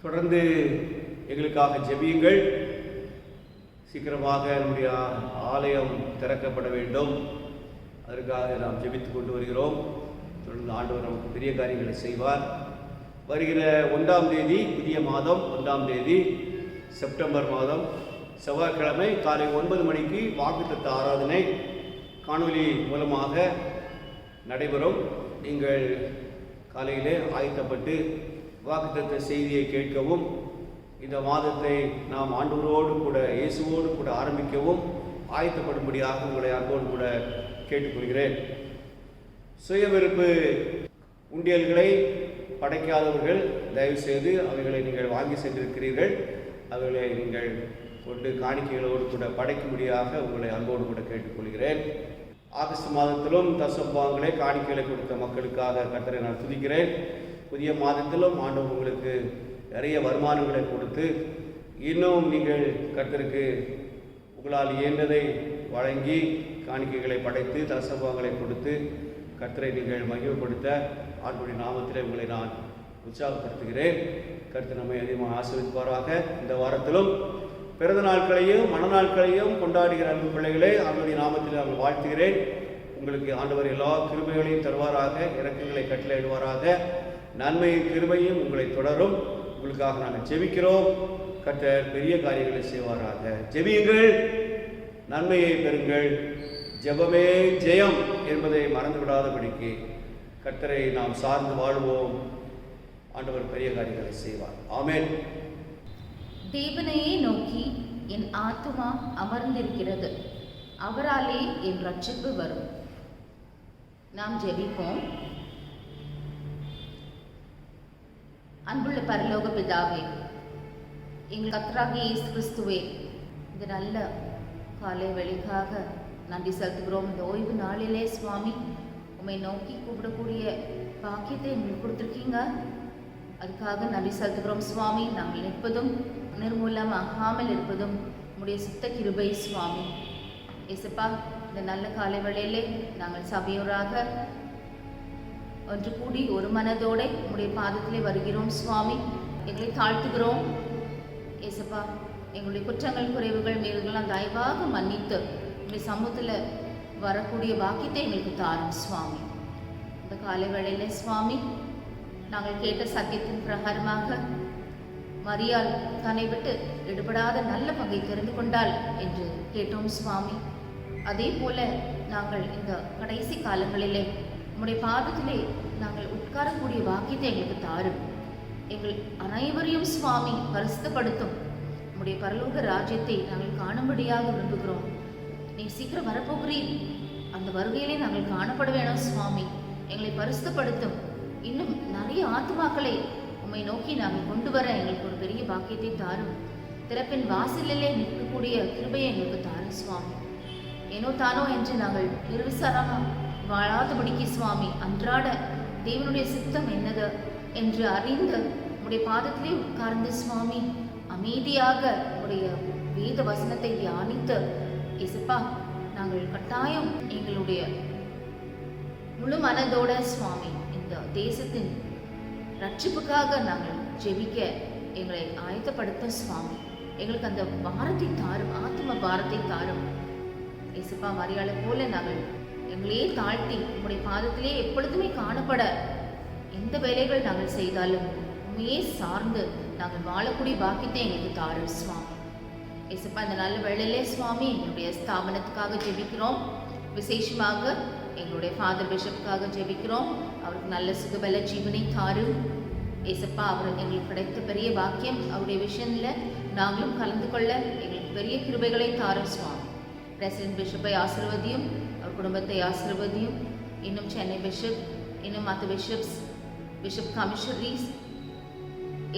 தொடர்ந்து எங்களுக்காக ஜெபியுங்கள். சீக்கிரமாக நம்முடைய ஆலயம் திறக்கப்பட வேண்டும். அதற்காக நாம் ஜெபித்து கொண்டு வருகிறோம். தொடர்ந்து ஆண்டவர் நமக்கு பெரிய காரியங்களை செய்வார். வருகிற 1ஆம் தேதி, புதிய மாதம் 1ஆம் தேதி செப்டம்பர் மாதம் செவ்வாய்க்கிழமை காலை 9 மணிக்கு வாக்குத்தத்த ஆராதனை காணொளி மூலமாக நடைபெறும். நீங்கள் காலையிலே ஆயத்தப்பட்டு வாக்குத்தத்த செய்தியை கேட்கவும், இந்த மாதத்தை நாம் ஆண்டவரோடு கூட இயேசுவோடு கூட ஆரம்பிக்கவும் ஆயத்தப்படும்படியாக உங்களை அன்போடு கூட கேட்டுக்கொள்கிறேன். சுயவிருப்பு உண்டியல்களை படைக்காதவர்கள் தயவுசெய்து அவைகளை நீங்கள் வாங்கி சென்றிருக்கிறீர்கள். அவைகளை நீங்கள் கொண்டு காணிக்கைகளோடு கூட படைக்கும்படியாக உங்களை அன்போடு கூட கேட்டுக்கொள்கிறேன். ஆகஸ்ட் மாதத்திலும் தசம்பாகங்களை காணிக்கைகளை கொடுத்த மக்களுக்காக கர்த்தரை நான் துதிக்கிறேன். புதிய மாதத்திலும் ஆண்டவர் உங்களுக்கு நிறைய வருமானங்களை கொடுத்து இன்னும் நீங்கள் கர்த்தருக்கு உங்களால் இயன்றதை வழங்கி காணிக்கைகளை படைத்து தசம்பாகங்களை கொடுத்து கர்த்தரை நீங்கள் மகிமைப்படுத்த ஆண்டவருடைய நாமத்திலே உங்களை நான் உற்சாகப்படுத்துகிறேன். கர்த்தர் நம்மை அதிகமாக ஆசீர்வதிப்பாராக. இந்த வாரத்திலும் பிறந்த நாட்களையும் மனநாட்களையும் கொண்டாடுகிற அன்பு பிள்ளைகளே, ஆண்டவருடைய நாமத்தில் நான் வாழ்த்துகிறேன். உங்களுக்கு ஆண்டவர் எல்லா கிருபைகளையும் தருவாராக, இரக்கங்களை கட்டளையிடுவாராக. நன்மையும் கிருபையும் உங்களை தொடரும். உங்களுக்காக நாங்கள் ஜெபிக்கிறோம். கர்த்தர் பெரிய காரியங்களை செய்வாராக. ஜெபியுங்கள், நன்மையை பெறுங்கள். ஜெபமே ஜெயம் என்பதை மறந்து விடாதபடிக்கு கர்த்தரை நாம் சார்ந்து வாழ்வோம். ஆண்டவர் பெரிய காரியங்களை செய்வார். ஆமென். தேவனையே நோக்கி என் ஆத்துமா அமர்ந்திருக்கிறது, அவராலே என் ரட்சிப்பு வரும். நாம் ஜெபிப்போம். அன்புள்ள பரலோக பிதாவே, எங்கள் கர்த்தராகிய இயேசு கிறிஸ்துவே, இந்த நல்ல காலை வேளைக்காக நன்றி செலுத்துகிறோம். இந்த ஓய்வு நாளிலே சுவாமி உம்மை நோக்கி கூப்பிடக்கூடிய பாக்கியத்தை எங்களுக்கு கொடுத்துருக்கீங்க. அதுக்காக நன்றி செலுத்துகிறோம் சுவாமி. நாங்கள் நிற்பதும் நிர்மூலமாகாமல் இருப்பதும் உம்முடைய சுத்த கிருபை சுவாமி. இயேசுப்பா, இந்த நல்ல காலை வேளையிலே நாங்கள் சபையோராக ஒன்று கூடி ஒரு மனதோடு உம்முடைய பாதத்திலே வருகிறோம் சுவாமி. எங்களை தாழ்த்துகிறோம் இயேசுப்பா. எங்களுடைய குற்றங்கள், குறைவுகள், மீறல்கள்லாம் தயவாக மன்னித்து உங்களுடைய சமூகத்தில் வரக்கூடிய பாக்கியத்தை எங்களுக்கு தாரும் சுவாமி. இந்த காலை வேளையிலே சுவாமி, நாங்கள் கேட்ட சத்தியத்தின் பிரகாரமாக மரியாள் தன்னை விட்டு எடுபடாத நல்ல பங்கை தெரிந்து கொண்டாள் என்று கேட்டோம் சுவாமி. அதே போல நாங்கள் இந்த கடைசி காலங்களிலே உம்முடைய பாதத்திலே நாங்கள் உட்காரக்கூடிய வாக்கியத்தை எங்களுக்கு தாரும். எங்கள் அனைவரையும் சுவாமி பரிசுத்தப்படுத்தும். உம்முடைய பரலோக ராஜ்யத்தை நாங்கள் காணும்படியாக விரும்புகிறோம். நீ சீக்கிரம் வரப்போகிறீர். அந்த வருகையிலே நாங்கள் காணப்பட வேணும் சுவாமி. எங்களை பரிசுத்தப்படுத்தும். இன்னும் நிறைய ஆத்மாக்களை உம்மை நோக்கி நாங்கள் கொண்டு வர எங்களுக்கு ஒரு பெரிய பாக்கியத்தை தாரும். திறப்பின் வாசலிலே நிற்கக்கூடிய கிருபையை எங்களுக்கு தாரும் சுவாமி. ஏனோ தானோ என்று நாங்கள் நிர்விசாரமாக வாழாதபடிக்கு சுவாமி, அன்றாட தேவனுடைய சித்தம் என்னது என்று அறிந்து உம்முடைய பாதத்திலே உட்கார்ந்து சுவாமி அமைதியாக உடைய வேத வசனத்தை தியானித்து இயேசுப்பா, நாங்கள் கட்டாயம் எங்களுடைய முழு மனதோட சுவாமி இந்த தேசத்தின் ரட்சிப்புக்காக நாங்கள் ஜெபிக்க எங்களை ஆயத்தப்படுத்த சுவாமி. எங்களுக்கு அந்த பாரத்தை தாரும், ஆத்ம பாரத்தை தாரும் இயேசுப்பா. மரியாதை போல நாங்கள் எங்களையே தாழ்த்தி உங்களுடைய பாதத்திலே எப்பொழுதுமே காணப்பட எந்த வேலைகள் நாங்கள் செய்தாலும் உண்மையே சார்ந்து நாங்கள் வாழக்கூடிய பாக்கியத்தை எங்களுக்கு தாரும் சுவாமி. இயேசுப்பா, இந்த நல்ல வேளையிலே சுவாமி எங்களுடைய ஸ்தாபனத்துக்காக ஜெபிக்கிறோம். விசேஷமாக எங்களுடைய ஃபாதர் பிஷப்புக்காக ஜெபிக்கிறோம். அவருக்கு நல்ல சுகபல ஜீவனை தாரும் இயேசுப்பா. அவர் எங்களுக்கு கிடைத்த பெரிய பாக்கியம். அவருடைய விஷயத்தில் நாங்களும் கலந்து கொள்ள எங்களுக்கு பெரிய கிருபைகளை தாரும் சுவாமி. பிரசிடென்ட் பிஷப்பை ஆசீர்வதியும், அவர் குடும்பத்தை ஆசீர்வதியும். இன்னும் சென்னை பிஷப், இன்னும் மற்ற பிஷப்ஸ், பிஷப் கமிஷனரிஸ்,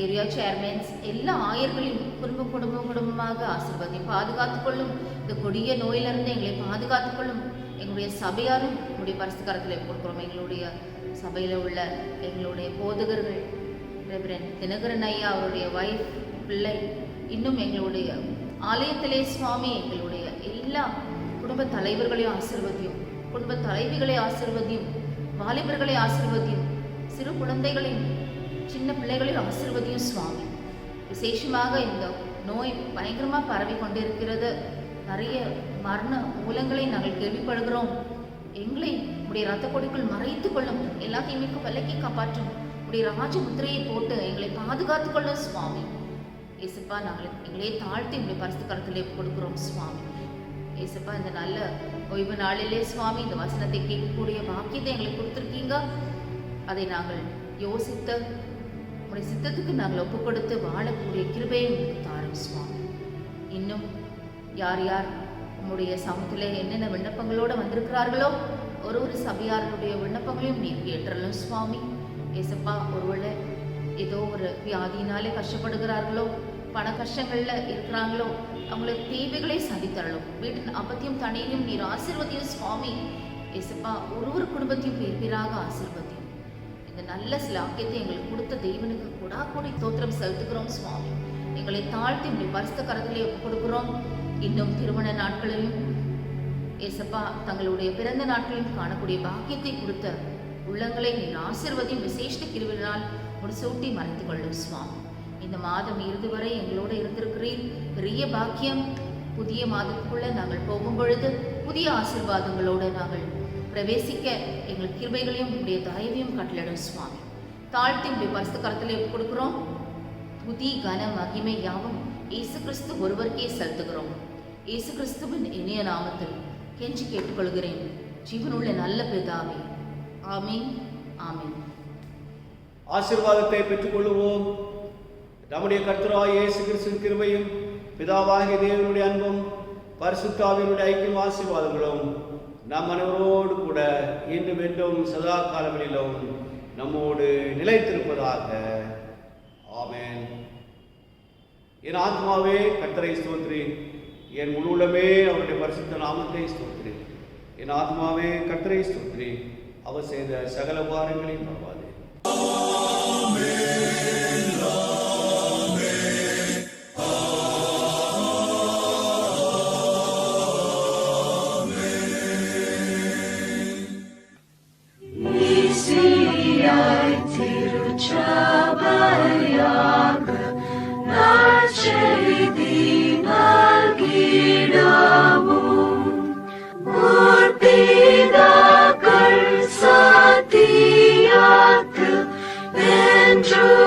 ஏரியா சேர்மன்ஸ், எல்லா ஆயர்களையும் குடும்பமாக ஆசீர்வதியும். பாதுகாத்துக்கொள்ளும். இந்த கொடிய நோயிலிருந்து எங்களை பாதுகாத்துக்கொள்ளும். எங்களுடைய சபையாரும் உங்களுடைய பரிசுக்காரத்தில் கொடுக்குறோம். எங்களுடைய சபையில் உள்ள எங்களுடைய போதகர்கள், ரெவரண்ட் தினகரன் ஐயா, அவருடைய வைஃப், பிள்ளை, இன்னும் எங்களுடைய ஆலயத்திலே சுவாமி எங்களுடைய எல்லா குடும்ப தலைவர்களையும் ஆசீர்வதியும், குடும்ப தலைவிகளை ஆசீர்வதியும், வாலிபர்களை ஆசீர்வதியும், சிறு குழந்தைகளையும் சின்ன பிள்ளைகளையும் ஆசீர்வதியும் சுவாமி. விசேஷமாக இந்த நோய் பயங்கரமாக பரவி கொண்டிருக்கிறது. நிறைய மரண மூலங்களை நாங்கள் கேள்விப்படுகிறோம். எங்களை உடைய ரத்த கொடிக்குள் மறைத்து கொள்ளும், எல்லாத்தையுமே விலக்கி காப்பாற்றும் உடைய ராஜ முத்திரையை போட்டு எங்களை பாதுகாத்து கொள்ளும் சுவாமி. ஏசப்பா, நாங்கள் எங்களே தாழ்த்தி உங்களுடைய பரிசுத்த கரத்திலே கொடுக்கிறோம் சுவாமி. ஏசப்பா, இந்த நல்ல ஓய்வு நாளிலே சுவாமி இந்த வசனத்தை கேட்கக்கூடிய பாக்கியத்தை எங்களுக்கு கொடுத்துருக்கீங்க. அதை நாங்கள் யோசித்து உங்களுடைய சித்தத்துக்கு நாங்கள் ஒப்பு கொடுத்து வாழக்கூடிய கிருபையை உங்களுக்கு தாரும் சுவாமி. இன்னும் யார் யார் உங்களுடைய சமூகத்திலே என்னென்ன விண்ணப்பங்களோடு வந்திருக்கிறார்களோ ஒரு சபையாருடைய விண்ணப்பங்களையும் நீர் கேட்டுறலும் சுவாமி. ஏசப்பா, ஒருவேளை ஏதோ ஒரு வியாதியினாலே கஷ்டப்படுகிறார்களோ, பண கஷ்டங்கள்ல இருக்கிறாங்களோ, அவங்கள தேவைகளை சந்தித்தரலும். வீட்டின் அப்பத்தையும் தனியையும் நீர் ஆசீர்வதியும் சுவாமி. ஏசப்பா, ஒரு குடும்பத்தையும் பேராக ஆசீர்வதியும். இந்த நல்ல சில ஆக்கியத்தை எங்களுக்கு கொடுத்த தெய்வனுக்கு கூடி தோத்திரம் செலுத்துகிறோம் சுவாமி. எங்களை தாழ்த்தி உங்களுடைய பரிசுத்த கரத்திலே கொடுக்கிறோம். இன்னும் திருமண நாட்களையும் ஏசப்பா தங்களுடைய பிறந்த நாட்களையும் காணக்கூடிய பாக்கியத்தை கொடுத்த உள்ளங்களை நீர் ஆசீர்வதியும். விசேஷ கிருபையினால் முடிசூட்டி மறைத்து கொள்ளும் சுவாமி. இந்த மாதம் இறுதி வரை எங்களோடு இருந்திருக்கிறீர். பெரிய பாக்கியம். புதிய மாதத்துக்குள்ள நாங்கள் போகும் பொழுது புதிய ஆசீர்வாதங்களோடு நாங்கள் பிரவேசிக்க எங்கள் கிருபைகளையும் உடைய தயவையும் கட்டளிடும் சுவாமி. தாழ்த்தி உடைய பரிசுத்த கரத்திலே கொடுக்கிறோம். துதி கன மகிமை யாவும் இயேசு கிறிஸ்து ஒருவருக்கே செலுத்துகிறோம். இயேசு கிறிஸ்துவின் இனிய நாமத்தில் கெஞ்சி கேட்டுக்கொள்கிறேன் ஜீவனுள்ள நல்ல பிதாவே. ஆமீன், ஆமீன். ஆசீர்வாதத்தை பெற்றுக்கொள்வோம். நம்முடைய கர்த்தராகிய இயேசு கிறிஸ்துவின் கிருபையும் பிதாவாகிய தேவனுடைய அன்பும் பரிசுத்த ஆவியினுடைய ஐக்கியம் ஆசீர்வாதங்களும் நம் அனைவரோடு கூட இன்றும் என்றும் சதா காலங்களிலும் நம்மோடு நிலைத்திருப்பதாக. ஆமென். என் ஆத்மாவே கர்த்தரை ஸ்தோத்திரி, என் முழுமே அவருடைய பரிசுத்த நாமத்தை ஸ்தோத்திரி. என் ஆத்மாவே கர்த்தரை ஸ்தோத்திரி, அவர் செய்த சகல உபகாரங்களையும் மறவாதே. True.